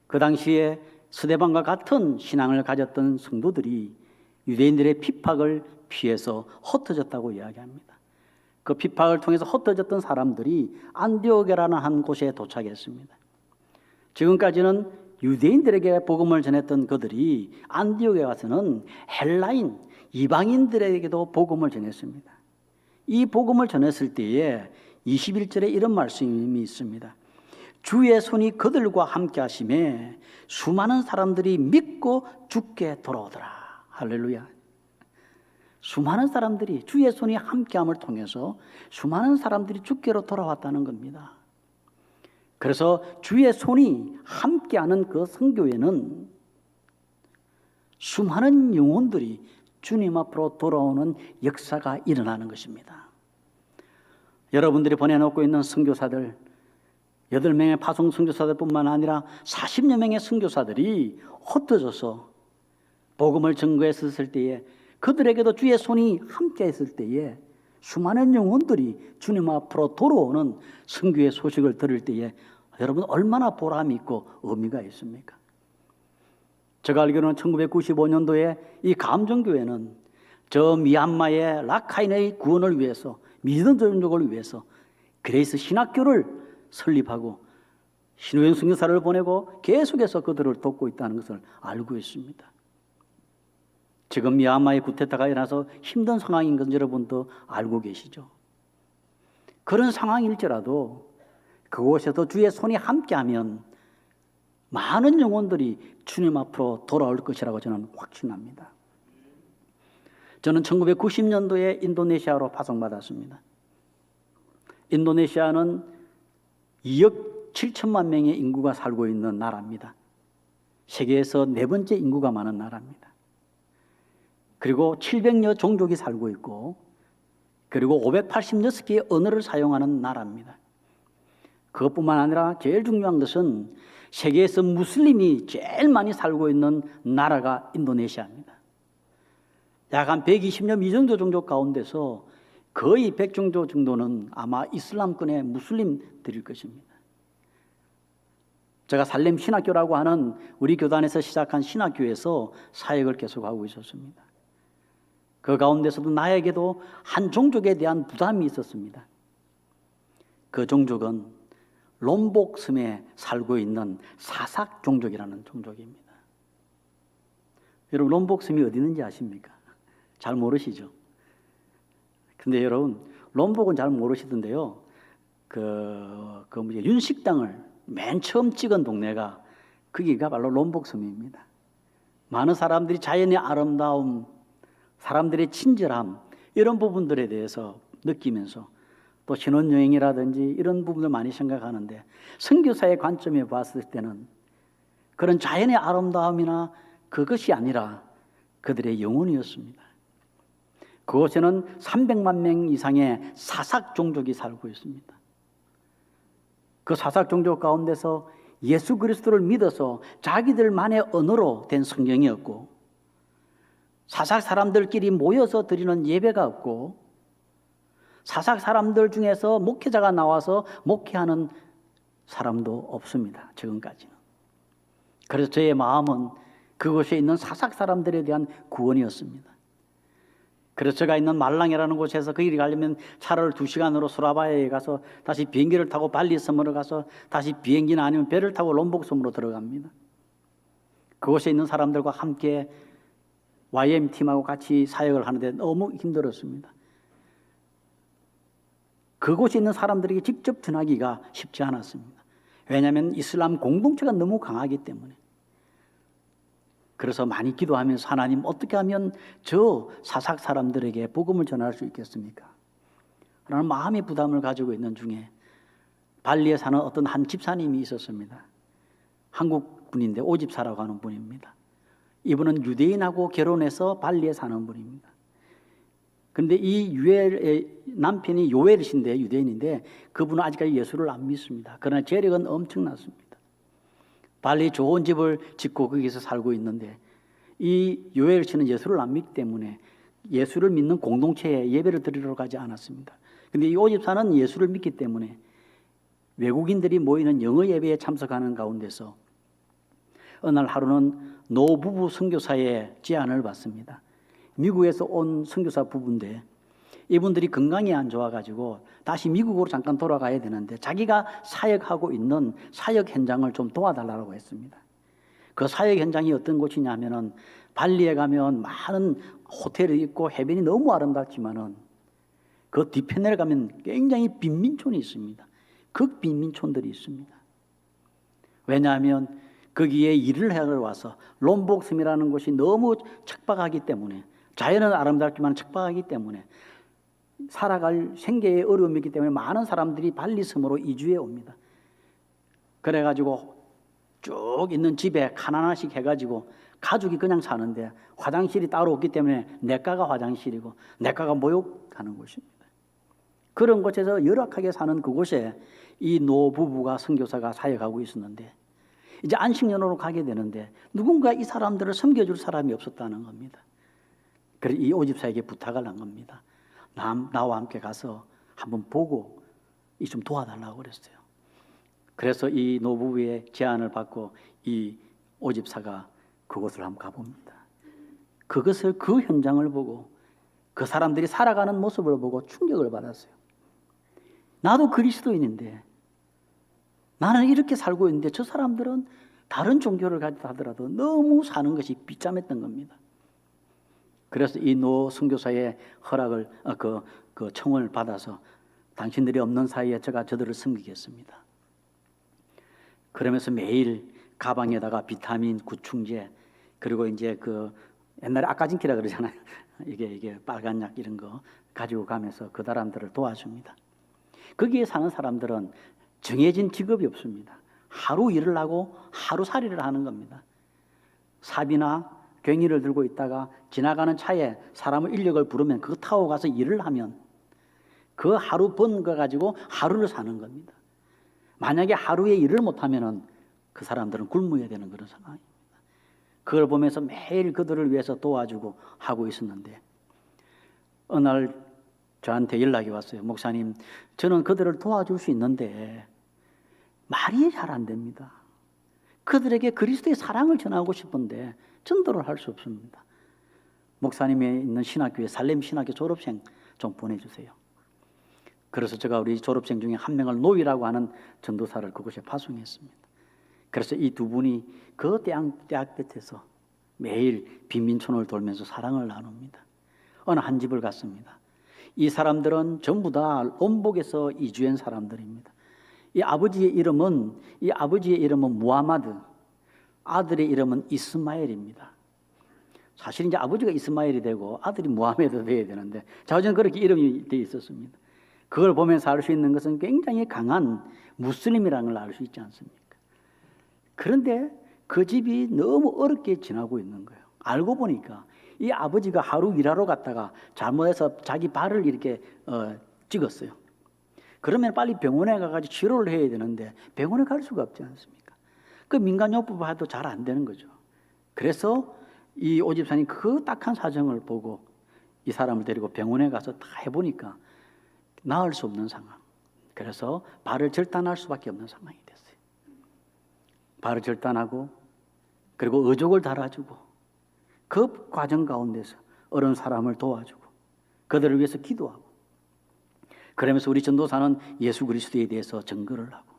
그 당시에 스데반과 같은 신앙을 가졌던 성도들이 유대인들의 핍박을 피해서 흩어졌다고 이야기합니다. 그 핍박을 통해서 흩어졌던 사람들이 안디옥이라는 한 곳에 도착했습니다. 지금까지는 유대인들에게 복음을 전했던 그들이 안디옥에 와서는 헬라인, 이방인들에게도 복음을 전했습니다. 이 복음을 전했을 때에 21절에 이런 말씀이 있습니다. 주의 손이 그들과 함께 하심에 수많은 사람들이 믿고 죽게 돌아오더라. 할렐루야. 수많은 사람들이 주의 손이 함께함을 통해서 수많은 사람들이 죽게로 돌아왔다는 겁니다. 그래서 주의 손이 함께하는 그 선교회는 수많은 영혼들이 주님 앞으로 돌아오는 역사가 일어나는 것입니다. 여러분들이 보내놓고 있는 선교사들, 8명의 파송 선교사들뿐만 아니라 40여 명의 선교사들이 흩어져서 복음을 전거했을 때에, 그들에게도 주의 손이 함께 했을 때에 수많은 영혼들이 주님 앞으로 돌아오는 선교의 소식을 들을 때에 여러분 얼마나 보람이 있고 의미가 있습니까? 제가 알기로는 1995년도에 이 감정교회는 저 미얀마의 라카인의 구원을 위해서, 미전족을 위해서 그레이스 신학교를 설립하고 신우영 선교사를 보내고 계속해서 그들을 돕고 있다는 것을 알고 있습니다. 지금 미얀마의 쿠데타가 일어나서 힘든 상황인 건 여러분도 알고 계시죠. 그런 상황일지라도 그곳에서 주의 손이 함께하면 많은 영혼들이 주님 앞으로 돌아올 것이라고 저는 확신합니다. 저는 1990년도에 인도네시아로 파송받았습니다. 인도네시아는 2억 7천만 명의 인구가 살고 있는 나라입니다. 세계에서 4번째 인구가 많은 나라입니다. 그리고 700여 종족이 살고 있고, 그리고 586개의 언어를 사용하는 나라입니다. 그것뿐만 아니라 제일 중요한 것은 세계에서 무슬림이 제일 많이 살고 있는 나라가 인도네시아입니다. 약 한 120여 미정도 종족 가운데서 거의 100종족 정도는 아마 이슬람권의 무슬림들일 것입니다. 제가 살렘 신학교라고 하는 우리 교단에서 시작한 신학교에서 사역을 계속하고 있었습니다. 그 가운데서도 나에게도 한 종족에 대한 부담이 있었습니다. 그 종족은 롬복 섬에 살고 있는 사삭 종족이라는 종족입니다. 여러분, 롬복 섬이 어디 있는지 아십니까? 잘 모르시죠? 근데 여러분, 롬복은 잘 모르시던데요. 윤식당을 맨 처음 찍은 동네가 거기가 바로 롬복 섬입니다. 많은 사람들이 자연의 아름다움, 사람들의 친절함, 이런 부분들에 대해서 느끼면서 또 신혼여행이라든지 이런 부분을 많이 생각하는데, 선교사의 관점에 봤을 때는 그런 자연의 아름다움이나 그것이 아니라 그들의 영혼이었습니다. 그곳에는 300만 명 이상의 사삭 종족이 살고 있습니다. 그 사삭 종족 가운데서 예수 그리스도를 믿어서 자기들만의 언어로 된 성경이었고, 사삭 사람들끼리 모여서 드리는 예배가 없고, 사삭 사람들 중에서 목회자가 나와서 목회하는 사람도 없습니다. 지금까지는. 그래서 저의 마음은 그곳에 있는 사삭 사람들에 대한 구원이었습니다. 그래서 제가 있는 말랑이라는 곳에서 그 길이 가려면 차를 2시간으로 수라바야에 가서 다시 비행기를 타고 발리섬으로 가서 다시 비행기나 아니면 배를 타고 롬복섬으로 들어갑니다. 그곳에 있는 사람들과 함께 YM팀하고 같이 사역을 하는데 너무 힘들었습니다. 그곳에 있는 사람들에게 직접 전하기가 쉽지 않았습니다. 왜냐하면 이슬람 공동체가 너무 강하기 때문에. 그래서 많이 기도하면서 하나님, 어떻게 하면 저 사삭 사람들에게 복음을 전할 수 있겠습니까? 라는 마음의 부담을 가지고 있는 중에 발리에 사는 어떤 한 집사님이 있었습니다. 한국 분인데 오집사라고 하는 분입니다. 이분은 유대인하고 결혼해서 발리에 사는 분입니다. 그런데 이 유엘의 남편이 요엘이신데 유대인인데 그분은 아직까지 예수를 안 믿습니다. 그러나 재력은 엄청났습니다. 빨리 좋은 집을 짓고 거기서 살고 있는데 이 요엘 씨는 예수를 안 믿기 때문에 예수를 믿는 공동체에 예배를 드리러 가지 않았습니다. 그런데 이 오집사는 예수를 믿기 때문에 외국인들이 모이는 영어 예배에 참석하는 가운데서 어느 날 하루는 노부부 선교사의 제안을 받습니다. 미국에서 온 선교사 부부인데 이분들이 건강이 안 좋아가지고 다시 미국으로 잠깐 돌아가야 되는데 자기가 사역하고 있는 사역 현장을 좀 도와달라고 했습니다. 그 사역 현장이 어떤 곳이냐면은 발리에 가면 많은 호텔이 있고 해변이 너무 아름답지만은 그 뒤편에 가면 굉장히 빈민촌이 있습니다. 극빈민촌들이 있습니다. 왜냐하면 거기에 일을 하러 와서 롬복섬이라는 곳이 너무 척박하기 때문에 자연은 아름답지만 척박하기 때문에 살아갈 생계에 어려움이 있기 때문에 많은 사람들이 발리섬으로 이주해 옵니다. 그래가지고 쭉 있는 집에 하나하나씩 해가지고 가족이 그냥 사는데 화장실이 따로 없기 때문에 내과가 화장실이고 내과가 목욕하는 곳입니다. 그런 곳에서 열악하게 사는 그곳에 이 노부부가 선교사가 사역하고 있었는데 이제 안식년으로 가게 되는데 누군가 이 사람들을 섬겨줄 사람이 없었다는 겁니다. 그래서 이 오집사에게 부탁을 한 겁니다. 나와 함께 가서 한번 보고 좀 도와달라고 그랬어요. 그래서 이 노부부의 제안을 받고 이 오집사가 그곳을 한번 가봅니다. 그것을 그 현장을 보고 그 사람들이 살아가는 모습을 보고 충격을 받았어요. 나도 그리스도인인데 나는 이렇게 살고 있는데 저 사람들은 다른 종교를 가지고 하더라도 너무 사는 것이 비참했던 겁니다. 그래서 이 노 선교사의 허락을 그 청을 받아서 당신들이 없는 사이에 제가 저들을 섬기겠습니다. 그러면서 매일 가방에다가 비타민, 구충제 그리고 이제 그 옛날에 아까진키라 그러잖아요. 이게 빨간 약 이런 거 가지고 가면서 그 사람들을 도와줍니다. 거기에 사는 사람들은 정해진 직업이 없습니다. 하루 일을 하고 하루살이를 하는 겁니다. 삽이나 괭이를 들고 있다가 지나가는 차에 사람을 인력을 부르면 그거 타고 가서 일을 하면 그 하루 번 거 가지고 하루를 사는 겁니다. 만약에 하루에 일을 못하면은 그 사람들은 굶어야 되는 그런 상황입니다. 그걸 보면서 매일 그들을 위해서 도와주고 하고 있었는데 어느 날 저한테 연락이 왔어요. 목사님, 저는 그들을 도와줄 수 있는데 말이 잘 안 됩니다. 그들에게 그리스도의 사랑을 전하고 싶은데 전도를 할 수 없습니다. 목사님이 있는 신학교에 살렘 신학교 졸업생 좀 보내주세요. 그래서 제가 우리 졸업생 중에 한 명을 노이라고 하는 전도사를 그곳에 파송했습니다. 그래서 이 두 분이 그 대학 끝에서 매일 빈민촌을 돌면서 사랑을 나눕니다. 어느 한 집을 갔습니다. 이 사람들은 전부 다 롬복에서 이주한 사람들입니다. 이 아버지의 이름은 무하마드, 아들의 이름은 이스마엘입니다. 사실 이제 아버지가 이스마엘이 되고 아들이 무하메드 되어야 되는데 자주는 그렇게 이름이 되어 있었습니다. 그걸 보면서 알 수 있는 것은 굉장히 강한 무슬림이라는 걸 알 수 있지 않습니까? 그런데 그 집이 너무 어렵게 지나고 있는 거예요. 알고 보니까 이 아버지가 하루 일하러 갔다가 잘못해서 자기 발을 이렇게 찍었어요. 그러면 빨리 병원에 가가지고 치료를 해야 되는데 병원에 갈 수가 없지 않습니까? 그 민간요법 해도 잘 안 되는 거죠. 그래서 이 오집사님 그 딱한 사정을 보고 이 사람을 데리고 병원에 가서 다 해보니까 나을 수 없는 상황. 그래서 발을 절단할 수밖에 없는 상황이 됐어요. 발을 절단하고 그리고 의족을 달아주고 그 과정 가운데서 어려운 사람을 도와주고 그들을 위해서 기도하고 그러면서 우리 전도사는 예수 그리스도에 대해서 증거를 하고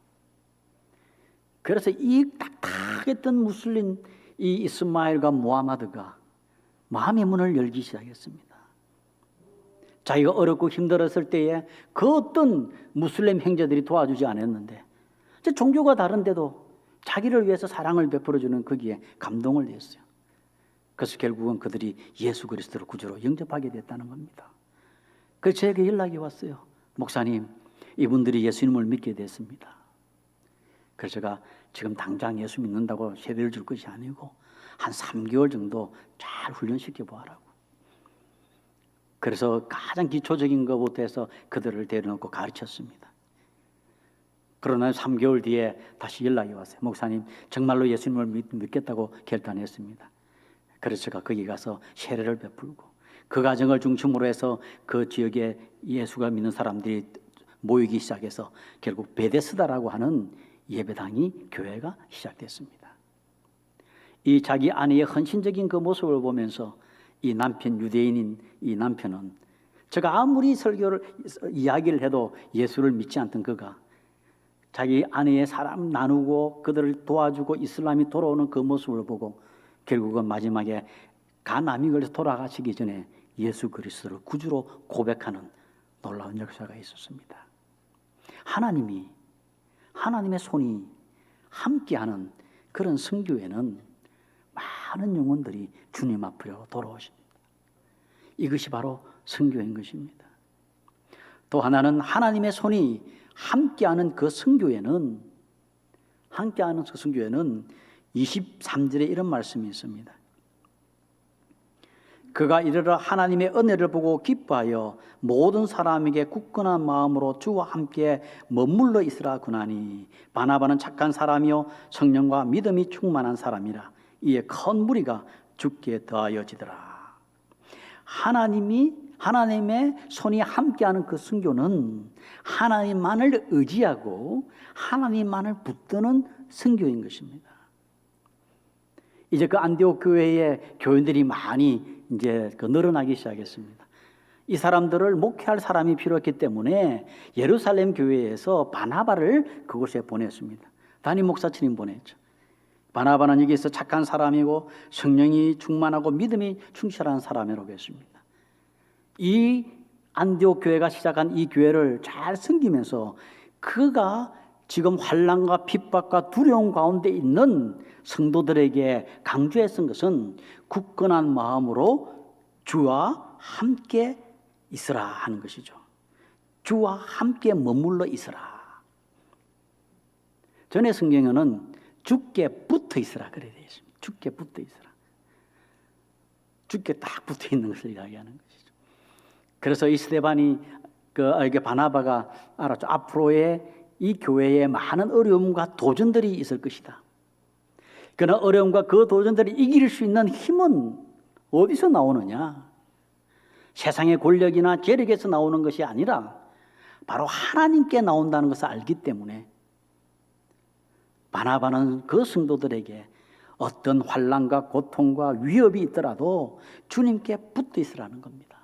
그래서 이 딱딱했던 무슬림 이 이스마엘과 무하마드가 마음의 문을 열기 시작했습니다. 자기가 어렵고 힘들었을 때에 그 어떤 무슬림 형제들이 도와주지 않았는데 종교가 다른데도 자기를 위해서 사랑을 베풀어주는 거기에 감동을 냈어요. 그래서 결국은 그들이 예수 그리스도를 구주로 영접하게 됐다는 겁니다. 그래서 제게 연락이 왔어요. 목사님, 이분들이 예수님을 믿게 됐습니다. 그래서 제가 지금 당장 예수 믿는다고 세례를 줄 것이 아니고 한 3개월 정도 잘 훈련시켜 보라고. 그래서 가장 기초적인 것부터 해서 그들을 데려놓고 가르쳤습니다. 그러나 3개월 뒤에 다시 연락이 왔어요. 목사님, 정말로 예수님을 믿겠다고 결단했습니다. 그래서 제가 거기 가서 세례를 베풀고 그 과정을 중심으로 해서 그 지역에 예수가 믿는 사람들이 모이기 시작해서 결국 베데스다라고 하는 예배당이 교회가 시작됐습니다. 이 자기 아내의 헌신적인 그 모습을 보면서 이 남편, 유대인인 이 남편은 제가 아무리 설교를 이야기를 해도 예수를 믿지 않던 그가 자기 아내의 사람 나누고 그들을 도와주고 이슬람이 돌아오는 그 모습을 보고 결국은 마지막에 간암이 걸려서 돌아가시기 전에 예수 그리스도를 구주로 고백하는 놀라운 역사가 있었습니다. 하나님의 손이 함께하는 그런 선교회는 많은 영혼들이 주님 앞으로 돌아오십니다. 이것이 바로 선교회인 것입니다. 또 하나는 하나님의 손이 함께하는 그 선교회는 23절에 이런 말씀이 있습니다. 그가 이르러 하나님의 은혜를 보고 기뻐하여 모든 사람에게 굳건한 마음으로 주와 함께 머물러 있으라 구나니 바나바는 착한 사람이요 성령과 믿음이 충만한 사람이라 이에 큰 무리가 죽게 더하여지더라. 하나님의 손이 함께하는 그 선교는 하나님만을 의지하고 하나님만을 붙드는 선교인 것입니다. 이제 그 안디옥 교회의 교인들이 많이 이제 늘어나기 시작했습니다. 이 사람들을 목회할 사람이 필요했기 때문에 예루살렘 교회에서 바나바를 그곳에 보냈습니다. 담임 목사처럼 보냈죠. 바나바는 여기서 착한 사람이고 성령이 충만하고 믿음이 충실한 사람이라고 했습니다. 이 안디옥 교회가 시작한 이 교회를 잘 섬기면서 그가 지금 환난과 핍박과 두려움 가운데 있는 성도들에게 강조했던 것은 굳건한 마음으로 주와 함께 있으라 하는 것이죠. 주와 함께 머물러 있으라. 전에 성경에는 주께 붙어 있으라 그래 되어 있습니다. 주께 붙어 있으라. 주께 딱 붙어 있는 것을 이야기하는 것이죠. 그래서 이 스데반이 이게 바나바가 알았죠. 앞으로의 이 교회에 많은 어려움과 도전들이 있을 것이다. 그러나 어려움과 그 도전들을 이길 수 있는 힘은 어디서 나오느냐? 세상의 권력이나 재력에서 나오는 것이 아니라 바로 하나님께 나온다는 것을 알기 때문에 바나바는 그 성도들에게 어떤 환난과 고통과 위협이 있더라도 주님께 붙어 있으라는 겁니다.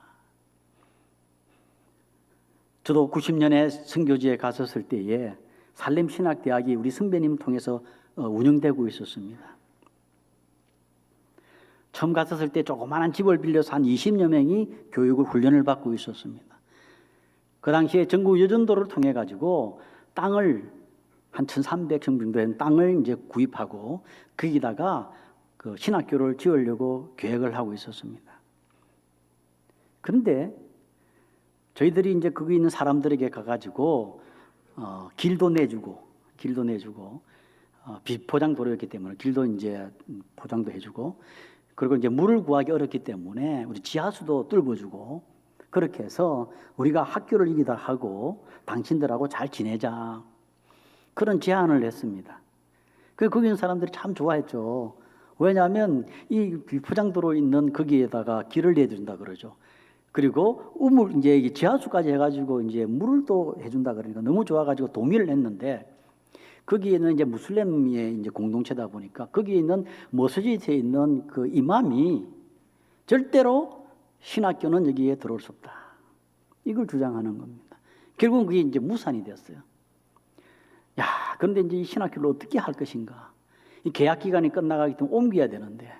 저도 90년에 선교지에 갔었을 때에 산림신학대학이 우리 선배님 통해서 운영되고 있었습니다. 처음 갔었을 때 조그마한 집을 빌려서 한 20여 명이 교육을 훈련을 받고 있었습니다. 그 당시에 전국 여전도를 통해 가지고 땅을 한 1,300평 정도 된 땅을 이제 구입하고 거기다가 그 신학교를 지으려고 계획을 하고 있었습니다. 그런데 저희들이 이제 거기 있는 사람들에게 가가지고 길도 내주고 비포장 도로였기 때문에 길도 이제 포장도 해주고 그리고 이제 물을 구하기 어렵기 때문에 우리 지하수도 뚫어주고 그렇게 해서 우리가 학교를 이기다 하고 당신들하고 잘 지내자 그런 제안을 했습니다. 거기 있는 사람들이 참 좋아했죠. 왜냐하면 이 비포장 도로 있는 거기에다가 길을 내준다 그러죠. 그리고 우물 이제 지하수까지 해가지고 이제 물을 또 해준다 그러니까 너무 좋아가지고 동의를 했는데 거기에는 이제 무슬림의 이제 공동체다 보니까 거기에 있는 머스지드에 있는 그 이맘이 절대로 신학교는 여기에 들어올 수 없다. 이걸 주장하는 겁니다. 결국은 그게 이제 무산이 됐어요. 야, 그런데 이제 이 신학교를 어떻게 할 것인가? 이 계약 기간이 끝나가기 때문에 옮겨야 되는데,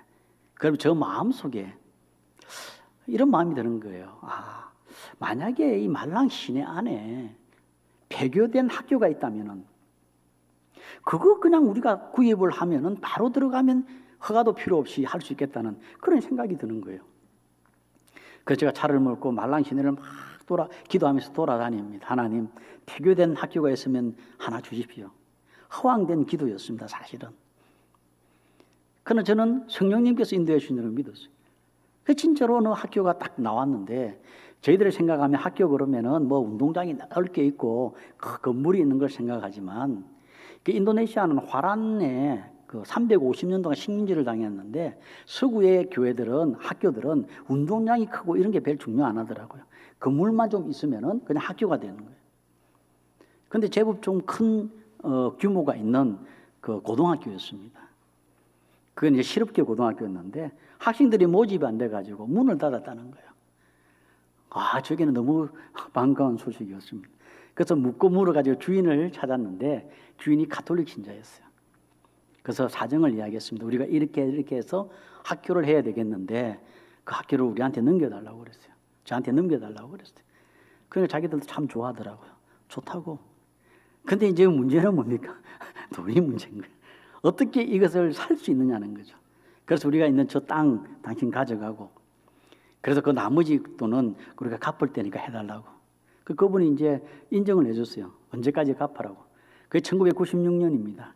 그럼 저 마음 속에 이런 마음이 드는 거예요. 아, 만약에 이 말랑 시내 안에 폐교된 학교가 있다면은 그거 그냥 우리가 구입을 하면은 바로 들어가면 허가도 필요 없이 할 수 있겠다는 그런 생각이 드는 거예요. 그래서 제가 차를 몰고 말랑 시내를 막 기도하면서 돌아다닙니다. 하나님, 폐교된 학교가 있으면 하나 주십시오. 허황된 기도였습니다, 사실은. 그러나 저는 성령님께서 인도해 주시는 걸 믿었어요. 그 진짜로 어느 학교가 딱 나왔는데 저희들을 생각하면 학교 그러면은 뭐 운동장이 넓게 있고 그 건물이 있는 걸 생각하지만 그 인도네시아는 화란에 그 350년 동안 식민지를 당했는데 서구의 교회들은 학교들은 운동장이 크고 이런 게 별 중요 안 하더라고요. 건물만 좀 있으면은 그냥 학교가 되는 거예요. 근데 제법 좀 큰 규모가 있는 그 고등학교였습니다. 그건 이제 실업계 고등학교였는데 학생들이 모집이 안 돼가지고 문을 닫았다는 거예요. 아, 저게는 너무 반가운 소식이었습니다. 그래서 묻고 물어가지고 주인을 찾았는데 주인이 가톨릭 신자였어요. 그래서 사정을 이야기했습니다. 우리가 이렇게 해서 학교를 해야 되겠는데 그 학교를 우리한테 넘겨달라고 그랬어요. 저한테 넘겨달라고 그랬어요. 그러니까 자기들도 참 좋아하더라고요. 좋다고. 근데 이제 문제는 뭡니까? 돈이 문제인 거예요. 어떻게 이것을 살 수 있느냐는 거죠. 그래서 우리가 있는 저 땅 당신 가져가고 그래서 그 나머지 돈은 우리가 갚을 때니까 해달라고. 그분이 이제 인정을 해줬어요. 언제까지 갚으라고. 그게 1996년입니다.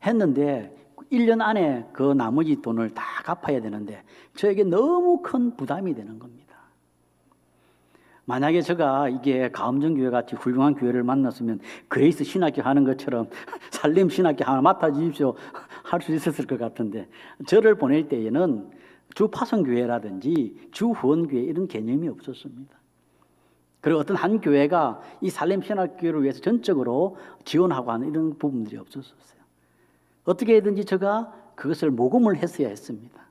했는데 1년 안에 그 나머지 돈을 다 갚아야 되는데 저에게 너무 큰 부담이 되는 겁니다. 만약에 제가 이게 가음정교회 같이 훌륭한 교회를 만났으면 그레이스 신학교 하는 것처럼 살림 신학교 하나 맡아주십시오 할 수 있었을 것 같은데 저를 보낼 때에는 주파성교회라든지 주후원교회 이런 개념이 없었습니다. 그리고 어떤 한 교회가 이 살림 신학교를 위해서 전적으로 지원하고 하는 이런 부분들이 없었어요. 어떻게 해든지 제가 그것을 모금을 했어야 했습니다.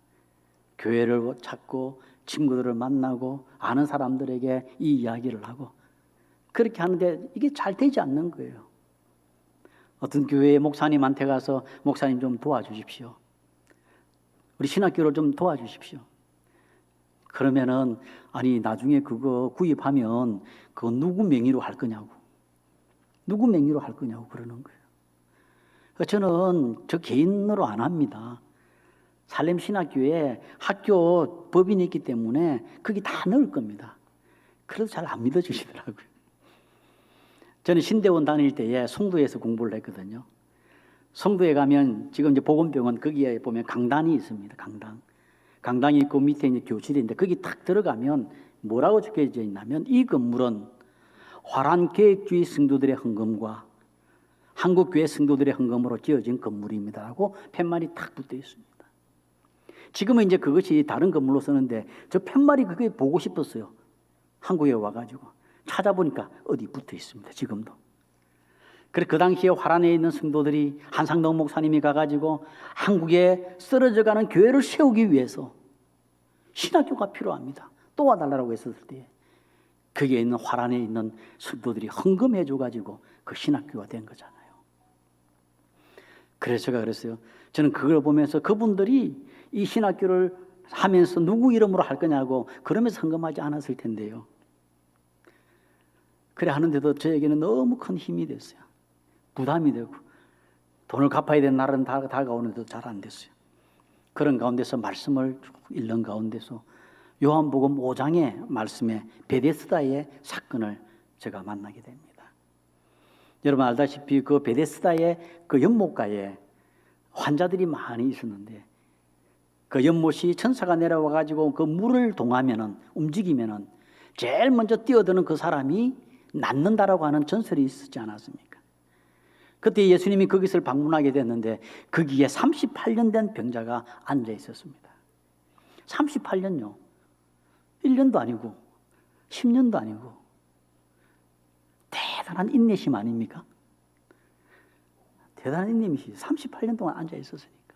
교회를 찾고 친구들을 만나고 아는 사람들에게 이 이야기를 하고 그렇게 하는데 이게 잘 되지 않는 거예요. 어떤 교회 목사님한테 가서 목사님 좀 도와주십시오. 우리 신학교를 좀 도와주십시오. 그러면은 아니 나중에 그거 구입하면 그거 누구 명의로 할 거냐고. 누구 명의로 할 거냐고 그러는 거예요. 저는 저 개인으로 안 합니다. 살렘 신학교에 학교 법인이 있기 때문에 거기 다 넣을 겁니다. 그래도 잘 안 믿어주시더라고요. 저는 신대원 다닐 때에 송도에서 공부를 했거든요. 송도에 가면 지금 이제 보건병원 거기에 보면 강단이 있습니다. 강당이 있고 밑에 이제 교실이 있는데 거기 탁 들어가면 뭐라고 적혀져 있냐면 이 건물은 화란계획주의 성도들의 헌금과 한국교회 성도들의 헌금으로 지어진 건물입니다라고 팻말이 탁 붙어 있습니다. 지금은 이제 그것이 다른 건물로 쓰는데 저 팻말이 그게 보고 싶었어요. 한국에 와가지고 찾아보니까 어디 붙어 있습니다. 지금도. 그래 그 당시에 화란에 있는 성도들이 한상동 목사님이 가가지고 한국에 쓰러져가는 교회를 세우기 위해서 신학교가 필요합니다. 도와달라고 했었을 때 거기에 있는 화란에 있는 성도들이 헌금해줘가지고 그 신학교가 된 거잖아요. 그래서 제가 그랬어요. 저는 그걸 보면서 그분들이 이 신학교를 하면서 누구 이름으로 할 거냐고 그러면서 헌금하지 않았을 텐데요. 그래 하는데도 저에게는 너무 큰 힘이 됐어요. 부담이 되고 돈을 갚아야 되는 날은 다가오는데도 잘 안 됐어요. 그런 가운데서 말씀을 읽는 가운데서 요한복음 5장의 말씀에 베데스다의 사건을 제가 만나게 됩니다. 여러분 알다시피 그 베데스다의 그 연못가에 환자들이 많이 있었는데 그 연못이 천사가 내려와 가지고 그 물을 동하면은 움직이면은 제일 먼저 뛰어드는 그 사람이 낫는다라고 하는 전설이 있었지 않았습니까? 그때 예수님이 거기를 방문하게 됐는데 거기에 38년 된 병자가 앉아 있었습니다. 38년요. 1년도 아니고 10년도 아니고 대단한 인내심 아닙니까? 대단한 인내심이 38년 동안 앉아 있었으니까.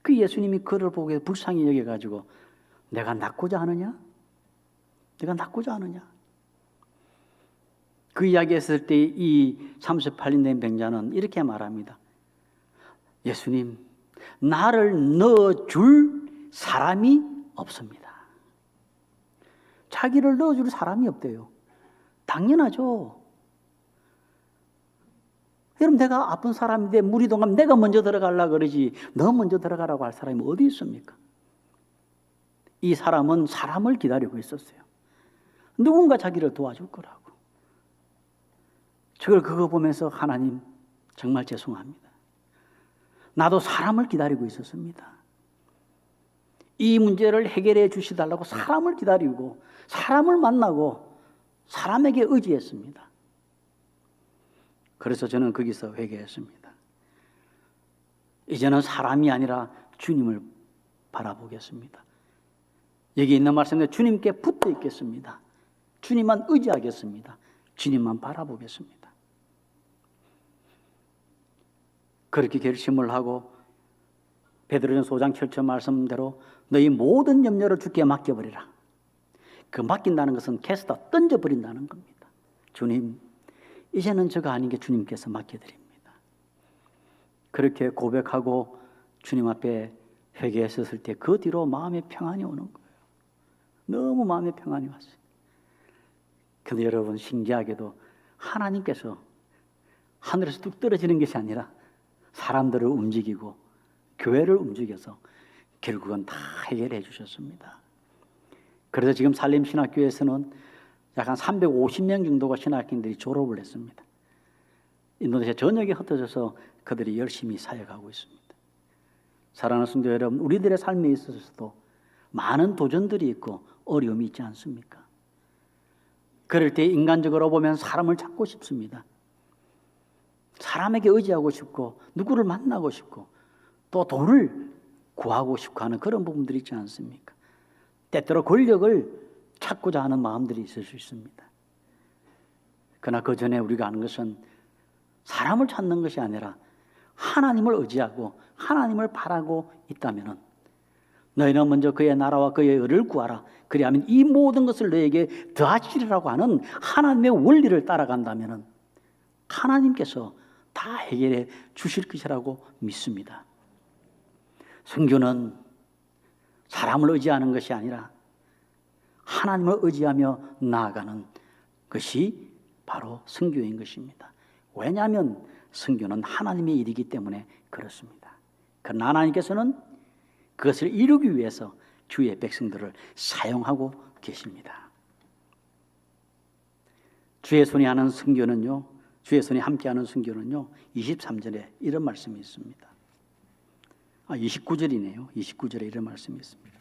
그 예수님이 그를 보고 불쌍히 여겨가지고 내가 낫고자 하느냐? 내가 낫고자 하느냐? 그 이야기했을 때 이 38년 된 병자는 이렇게 말합니다. 예수님, 나를 넣어줄 사람이 없습니다. 자기를 넣어줄 사람이 없대요. 당연하죠. 여러분 내가 아픈 사람인데 물이 동하면 내가 먼저 들어가려고 그러지 너 먼저 들어가라고 할 사람이 어디 있습니까? 이 사람은 사람을 기다리고 있었어요. 누군가 자기를 도와줄 거라고. 저걸 그거 보면서 하나님 정말 죄송합니다. 나도 사람을 기다리고 있었습니다. 이 문제를 해결해 주시달라고 사람을 기다리고 사람을 만나고 사람에게 의지했습니다. 그래서 저는 거기서 회개했습니다. 이제는 사람이 아니라 주님을 바라보겠습니다. 여기 있는 말씀에 주님께 붙어 있겠습니다. 주님만 의지하겠습니다. 주님만 바라보겠습니다. 그렇게 결심을 하고 베드로전서 5장 7절 말씀대로 너희 모든 염려를 주께 맡겨버리라. 그 맡긴다는 것은 캐스다 던져버린다는 겁니다. 주님, 이제는 저가 아닌 게 주님께서 맡겨드립니다. 그렇게 고백하고 주님 앞에 회개했었을 때 그 뒤로 마음의 평안이 오는 거예요. 너무 마음의 평안이 왔어요. 근데 여러분, 신기하게도 하나님께서 하늘에서 뚝 떨어지는 것이 아니라 사람들을 움직이고 교회를 움직여서 결국은 다 해결해 주셨습니다. 그래서 지금 산림신학교에서는 약 한 350명 정도가 신학생들이 졸업을 했습니다. 인도네시아 전역에 흩어져서 그들이 열심히 사역하고 있습니다. 사랑하는 성도 여러분, 우리들의 삶에 있어서도 많은 도전들이 있고 어려움이 있지 않습니까? 그럴 때 인간적으로 보면 사람을 찾고 싶습니다. 사람에게 의지하고 싶고 누구를 만나고 싶고 또 돈을 구하고 싶고 하는 그런 부분들이 있지 않습니까? 때때로 권력을 찾고자 하는 마음들이 있을 수 있습니다. 그러나 그 전에 우리가 아는 것은 사람을 찾는 것이 아니라 하나님을 의지하고 하나님을 바라고 있다면 너희는 먼저 그의 나라와 그의 의를 구하라. 그리하면 이 모든 것을 너에게 더하시리라고 하는 하나님의 원리를 따라간다면 하나님께서 다 해결해 주실 것이라고 믿습니다. 선교는 사람을 의지하는 것이 아니라 하나님을 의지하며 나아가는 것이 바로 선교인 것입니다. 왜냐하면 선교는 하나님의 일이기 때문에 그렇습니다. 그러나 하나님께서는 그것을 이루기 위해서 주의 백성들을 사용하고 계십니다. 주의 손이 하는 선교는요, 주의 손이 함께하는 선교는요, 23절에 이런 말씀이 있습니다. 29절이네요. 29절에 이런 말씀이 있습니다.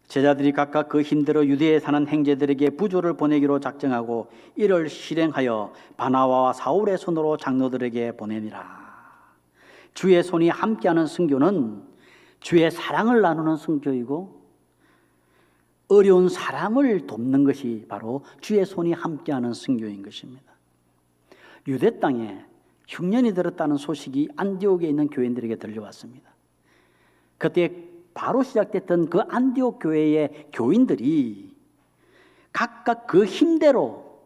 제자들이 각각 그 힘대로 유대에 사는 형제들에게 부조를 보내기로 작정하고 이를 실행하여 바나바와 사울의 손으로 장로들에게 보내니라. 주의 손이 함께하는 선교는 주의 사랑을 나누는 선교이고 어려운 사람을 돕는 것이 바로 주의 손이 함께하는 선교인 것입니다. 유대 땅에 흉년이 들었다는 소식이 안디옥에 있는 교인들에게 들려왔습니다. 그때 바로 시작됐던 그 안디옥 교회의 교인들이 각각 그 힘대로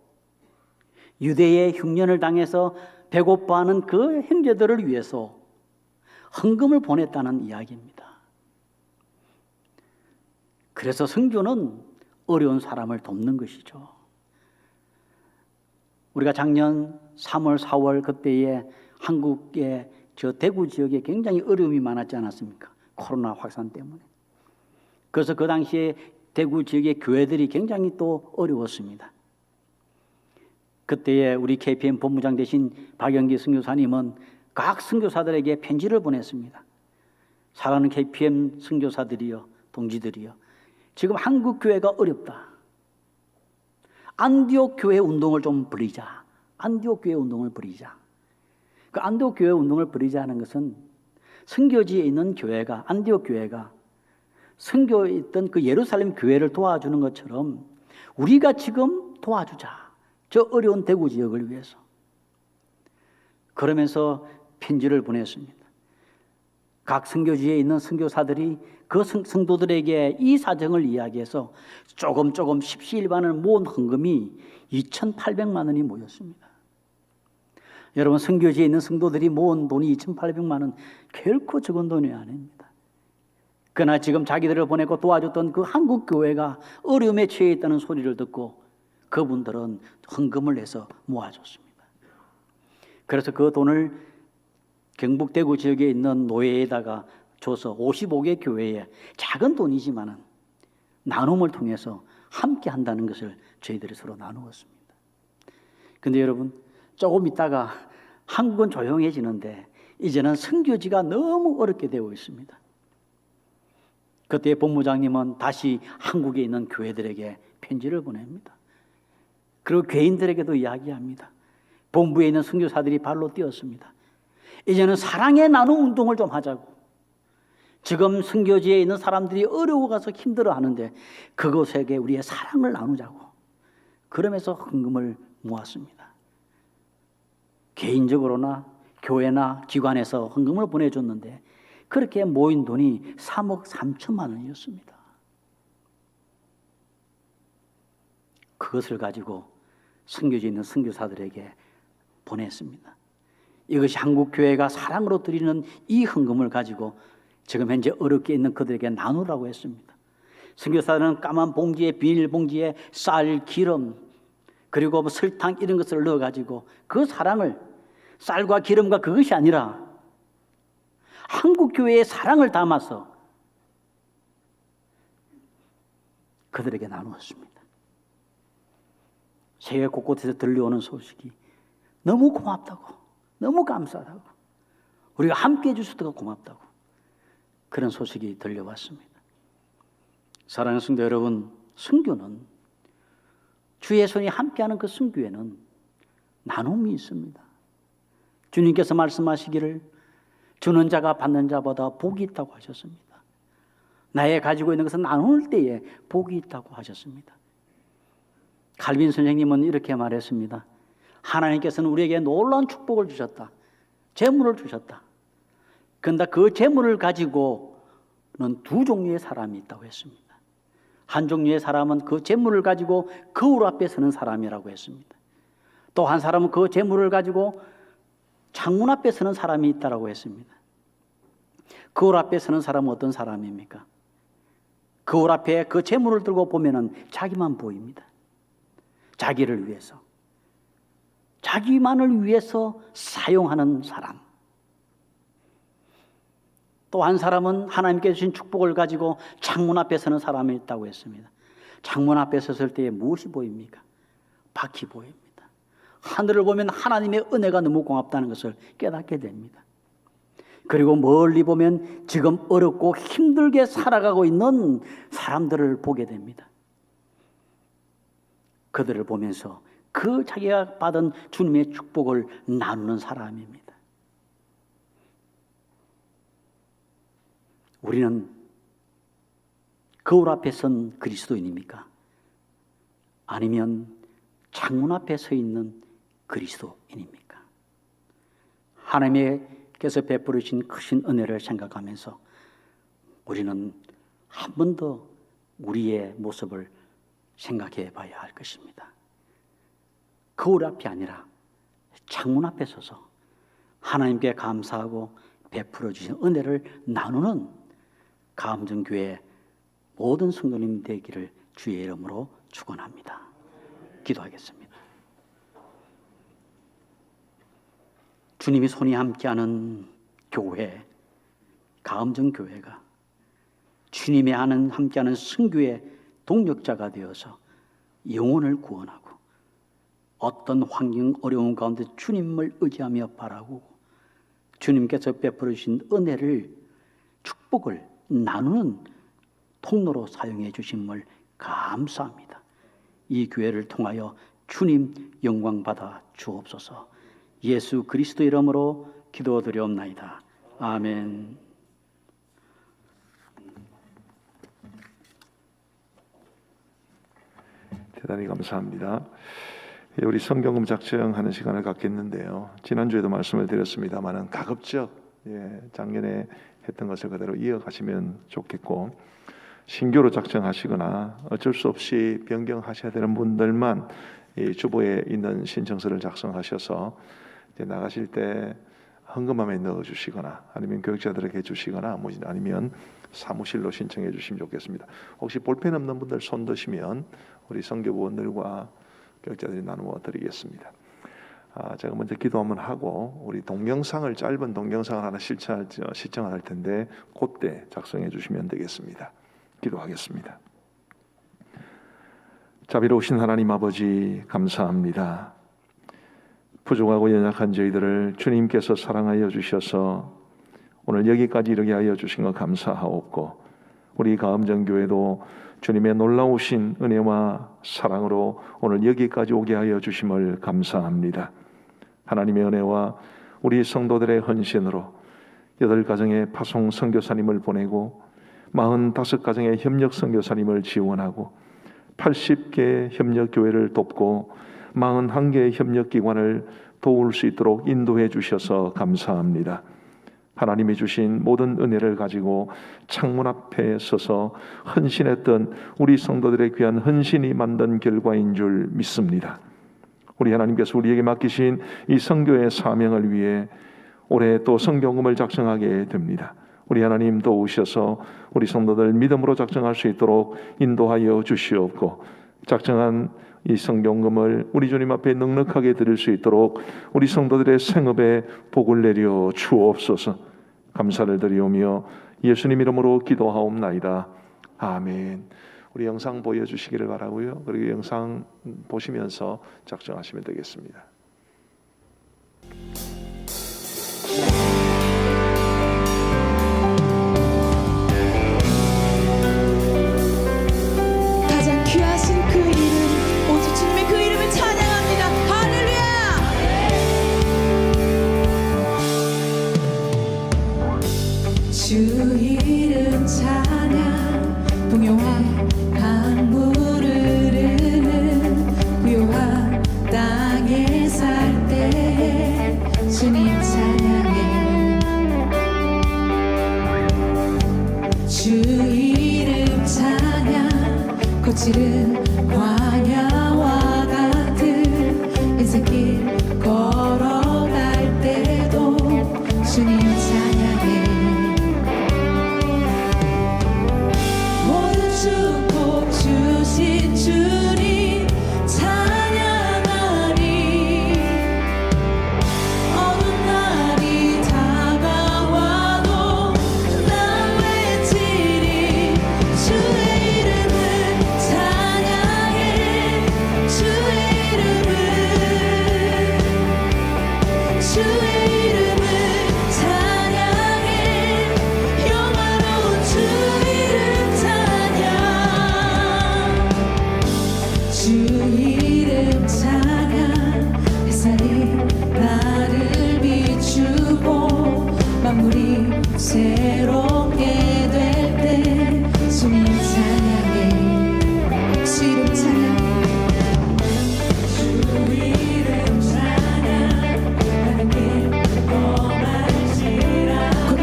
유대의 흉년을 당해서 배고파하는 그 형제들을 위해서 헌금을 보냈다는 이야기입니다. 그래서 선교는 어려운 사람을 돕는 것이죠. 우리가 작년 3월, 4월 그때에 한국의 저 대구 지역에 굉장히 어려움이 많았지 않았습니까? 코로나 확산 때문에. 그래서 그 당시에 대구 지역의 교회들이 굉장히 또 어려웠습니다. 그때에 우리 KPM 본부장 되신 박영기 선교사님은 각 선교사들에게 편지를 보냈습니다. 사랑하는 KPM 선교사들이여, 동지들이여, 지금 한국 교회가 어렵다. 안디옥 교회 운동을 좀 벌이자. 안디옥 교회 운동을 벌이자. 그 안디옥 교회 운동을 벌이자는 것은 선교지에 있는 교회가, 안디옥 교회가 선교에 있던 그 예루살렘 교회를 도와주는 것처럼 우리가 지금 도와주자. 저 어려운 대구 지역을 위해서. 그러면서 편지를 보냈습니다. 각 선교지에 있는 선교사들이 그 성도들에게 이 사정을 이야기해서 조금 십시일반을 모은 헌금이 2,800만 원이 모였습니다. 여러분, 선교지에 있는 성도들이 모은 돈이 2,800만 원 결코 적은 돈이 아닙니다. 그러나 지금 자기들을 보내고 도와줬던 그 한국 교회가 어려움에 처해 있다는 소리를 듣고 그분들은 헌금을 내서 모아줬습니다. 그래서 그 돈을 경북 대구 지역에 있는 노예에다가 줘서 55개 교회에 작은 돈이지만은 나눔을 통해서 함께 한다는 것을 저희들이 서로 나누었습니다. 근데 여러분, 조금 있다가 한국은 조용해지는데 이제는 선교지가 너무 어렵게 되고 있습니다. 그때 본부장님은 다시 한국에 있는 교회들에게 편지를 보냅니다. 그리고 교인들에게도 이야기합니다. 본부에 있는 선교사들이 발로 뛰었습니다. 이제는 사랑의 나눔 운동을 좀 하자고. 지금 선교지에 있는 사람들이 어려워가서 힘들어하는데 그곳에게 우리의 사랑을 나누자고. 그러면서 헌금을 모았습니다. 개인적으로나 교회나 기관에서 헌금을 보내줬는데 그렇게 모인 돈이 3억 3천만 원이었습니다. 그것을 가지고 선교지에 있는 선교사들에게 보냈습니다. 이것이 한국교회가 사랑으로 드리는 이 헌금을 가지고 지금 현재 어렵게 있는 그들에게 나누라고 했습니다. 선교사들은 까만 봉지에, 비닐봉지에 쌀, 기름, 그리고 설탕 이런 것을 넣어가지고 그 사랑을, 쌀과 기름과 그것이 아니라 한국교회의 사랑을 담아서 그들에게 나누었습니다. 세계 곳곳에서 들려오는 소식이 너무 고맙다고, 너무 감사하다고, 우리가 함께 해주셔서 고맙다고 그런 소식이 들려왔습니다. 사랑하는 성도 여러분, 선교는 주의 손이 함께하는 그 선교에는 나눔이 있습니다. 주님께서 말씀하시기를 주는 자가 받는 자보다 복이 있다고 하셨습니다. 나의 가지고 있는 것은 나눌 때에 복이 있다고 하셨습니다. 칼빈 선생님은 이렇게 말했습니다. 하나님께서는 우리에게 놀라운 축복을 주셨다. 재물을 주셨다. 그런데 그 재물을 가지고는 두 종류의 사람이 있다고 했습니다. 한 종류의 사람은 그 재물을 가지고 거울 앞에 서는 사람이라고 했습니다. 또 한 사람은 그 재물을 가지고 창문 앞에 서는 사람이 있다고 했습니다. 거울 앞에 서는 사람은 어떤 사람입니까? 거울 앞에 그 재물을 들고 보면은 자기만 보입니다. 자기를 위해서, 자기만을 위해서 사용하는 사람. 또 한 사람은 하나님께 주신 축복을 가지고 창문 앞에 서는 사람이 있다고 했습니다. 창문 앞에 섰을 때에 무엇이 보입니까? 밖이 보입니다. 하늘을 보면 하나님의 은혜가 너무 고맙다는 것을 깨닫게 됩니다. 그리고 멀리 보면 지금 어렵고 힘들게 살아가고 있는 사람들을 보게 됩니다. 그들을 보면서 그 자기가 받은 주님의 축복을 나누는 사람입니다. 우리는 거울 앞에 선 그리스도인입니까? 아니면 창문 앞에 서 있는 그리스도인입니까? 하나님께서 베풀으신 크신 은혜를 생각하면서 우리는 한 번 더 우리의 모습을 생각해 봐야 할 것입니다. 거울 앞이 아니라 창문 앞에 서서 하나님께 감사하고 베풀어 주신 은혜를 나누는 가음정교회 모든 성도님 되기를 주의 이름으로 축원합니다. 기도하겠습니다. 주님이 손이 함께하는 교회, 가음정교회가 주님의 함께하는 선교의 동력자가 되어서 영혼을 구원하고 어떤 환경 어려운 가운데 주님을 의지하며 바라고 주님께서 베풀어 주신 은혜를, 축복을 나누는 통로로 사용해 주심을 감사합니다. 이 교회를 통하여 주님 영광 받아 주옵소서. 예수 그리스도 이름으로 기도드리옵나이다. 아멘. 대단히 감사합니다. 우리 성경음 작정하는 시간을 갖겠는데요. 지난주에도 말씀을 드렸습니다만은 가급적 작년에 했던 것을 그대로 이어가시면 좋겠고, 신교로 작정하시거나 어쩔 수 없이 변경하셔야 되는 분들만 이 주보에 있는 신청서를 작성하셔서 이제 나가실 때 헌금함에 넣어주시거나 아니면 교육자들에게 주시거나 아니면 사무실로 신청해 주시면 좋겠습니다. 혹시 볼펜 없는 분들 손 드시면 우리 선교부원들과 교육자들이 나누어 드리겠습니다. 제가 먼저 기도 한번 하고 우리 동영상을, 짧은 동영상을 하나 시청할 텐데 그때 작성해 주시면 되겠습니다. 기도하겠습니다. 자비로우신 하나님 아버지, 감사합니다. 부족하고 연약한 저희들을 주님께서 사랑하여 주셔서 오늘 여기까지 이르게 하여 주신 것 감사하옵고, 우리 가음정교회도 주님의 놀라우신 은혜와 사랑으로 오늘 여기까지 오게 하여 주심을 감사합니다. 하나님의 은혜와 우리 성도들의 헌신으로 8가정의 파송 선교사님을 보내고 45가정의 협력 선교사님을 지원하고 80개 협력교회를 돕고 41개의 협력기관을 도울 수 있도록 인도해 주셔서 감사합니다. 하나님이 주신 모든 은혜를 가지고 창문 앞에 서서 헌신했던 우리 성도들의 귀한 헌신이 만든 결과인 줄 믿습니다. 우리 하나님께서 우리에게 맡기신 이 선교의 사명을 위해 올해 또 성경금을 작성하게 됩니다. 우리 하나님 도우셔서 우리 성도들 믿음으로 작성할 수 있도록 인도하여 주시옵고, 작정한 이 성경금을 우리 주님 앞에 넉넉하게 드릴 수 있도록 우리 성도들의 생업에 복을 내려 주옵소서. 감사를 드리오며 예수님 이름으로 기도하옵나이다. 아멘. 우리 영상 보여주시기를 바라고요. 그리고 영상 보시면서 작정하시면 되겠습니다. 가장 귀하신 그 이름, 오직 주님의 그 이름을 찬양합니다. 할렐루야. 주 이름 찬양, 동요와 강물을 흐르는 고요한 땅에 살 때 주님 찬양해. 주 이름 찬양, 거칠은 광야와 같은 인생길 걸어갈 때도 주님 찬양해. 모든 축복 주신 주님 찬양하리. 어느 날이 다가와도 난 외치리. 주의 이름을 찬양해. 주의 이름을, 주의 이름을 찬양해. 영화로운 주 이름 찬양. 주 이름 찬양. 햇살이 나를 비추고 만물이 새롭게 될 때 주님 찬양해. 주 이름 찬양. 주 이름 찬양. 나는 길 험할지라도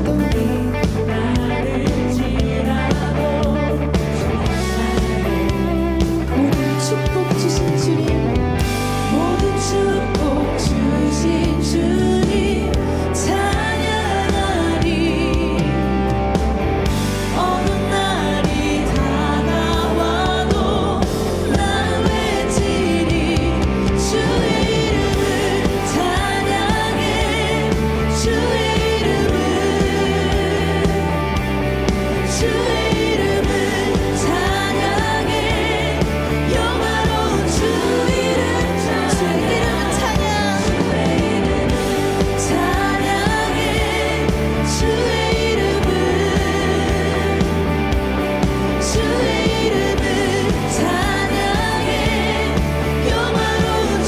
고통 따를지라도 모든 축복 주신 주님, 모든 축복 주신 주님 찬양하리. 어느 날이 다가와도 난 외치리. 주의 이름을 찬양해. 주의 이름을, 주의 이름을 찬양해. 영화로운 주 이름 찬양. 주의 이름을 찬양해. 주의 이름을, 주의 이름을 찬양해. 영화로운 주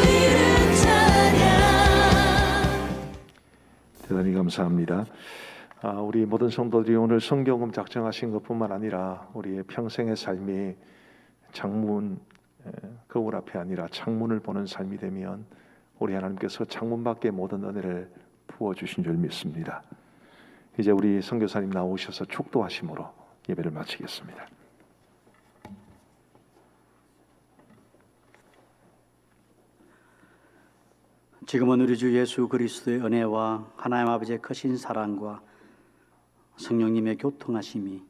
이름 찬양. 대단히 감사합니다. 우리 모든 성도들이 오늘 성경금 작정하신 것뿐만 아니라 우리의 평생의 삶이 창문, 거울 앞에 아니라 창문을 보는 삶이 되면 우리 하나님께서 창문 밖에 모든 은혜를 부어주신 줄 믿습니다. 이제 우리 선교사님 나오셔서 축도하심으로 예배를 마치겠습니다. 지금은 우리 주 예수 그리스도의 은혜와 하나님 아버지의 크신 사랑과 성령님의 교통하심이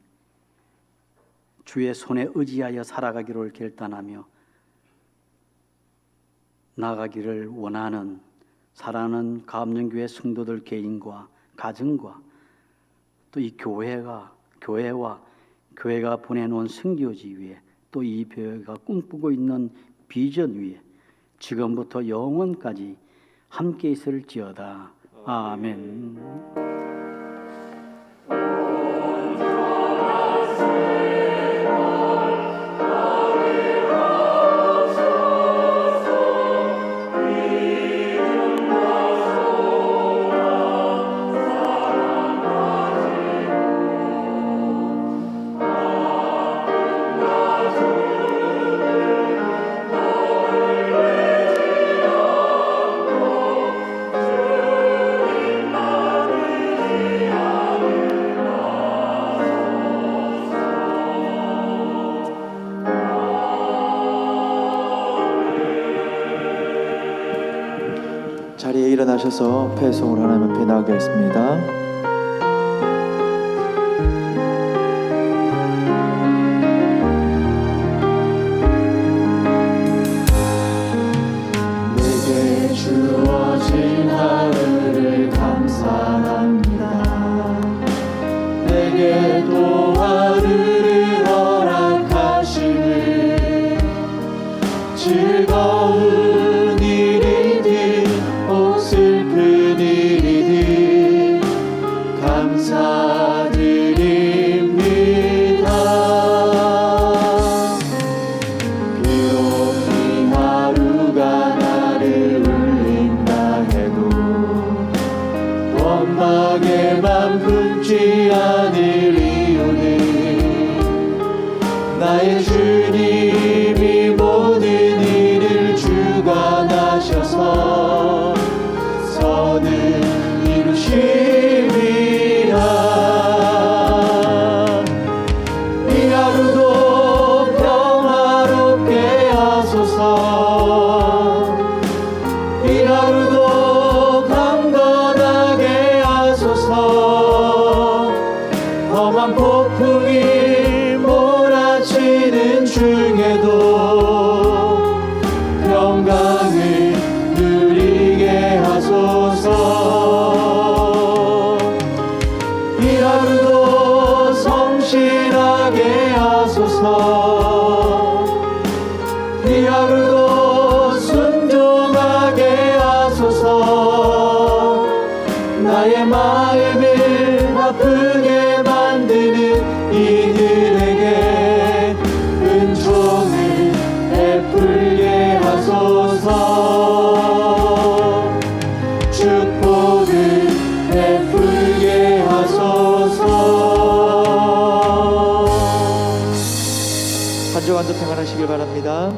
주의 손에 의지하여 살아가기를 결단하며 나아가기를 원하는 사랑하는 가암령교회 성도들 개인과 가정과 또 이 교회와 교회가 보내놓은 선교지 위에 또 이 교회가 꿈꾸고 있는 비전 위에 지금부터 영원까지 함께 있을지어다. 아멘. 일어나셔서 패송을 하나님 앞에 나가겠습니다. 내게 주어진 하루를 감사합니다. 내게 또 하루를 허락하심을 즐거운 일이든 혹 슬픈 일이든 감사드립니다. 비록 이 하루가 나를 울린다 해도 원망에만 품지 않을 이유는 나의 주님이 모든 일을 주관하셔서 선을 이루심이라. 이 하루도 평화롭게 하소서. 이 하루도 강건하게 하소서. 험한 폭풍이 몰아치는 중에도 평강을 누리게 하소서. 이 하루도 성실하게 하소서. 이 하루도 순종하게 하소서. 나의 마음을 아프게 만드는 이들에게 은총을 베풀게 하소서. 축복을 베풀게 하소서. 한 주간도 평안하시길 바랍니다.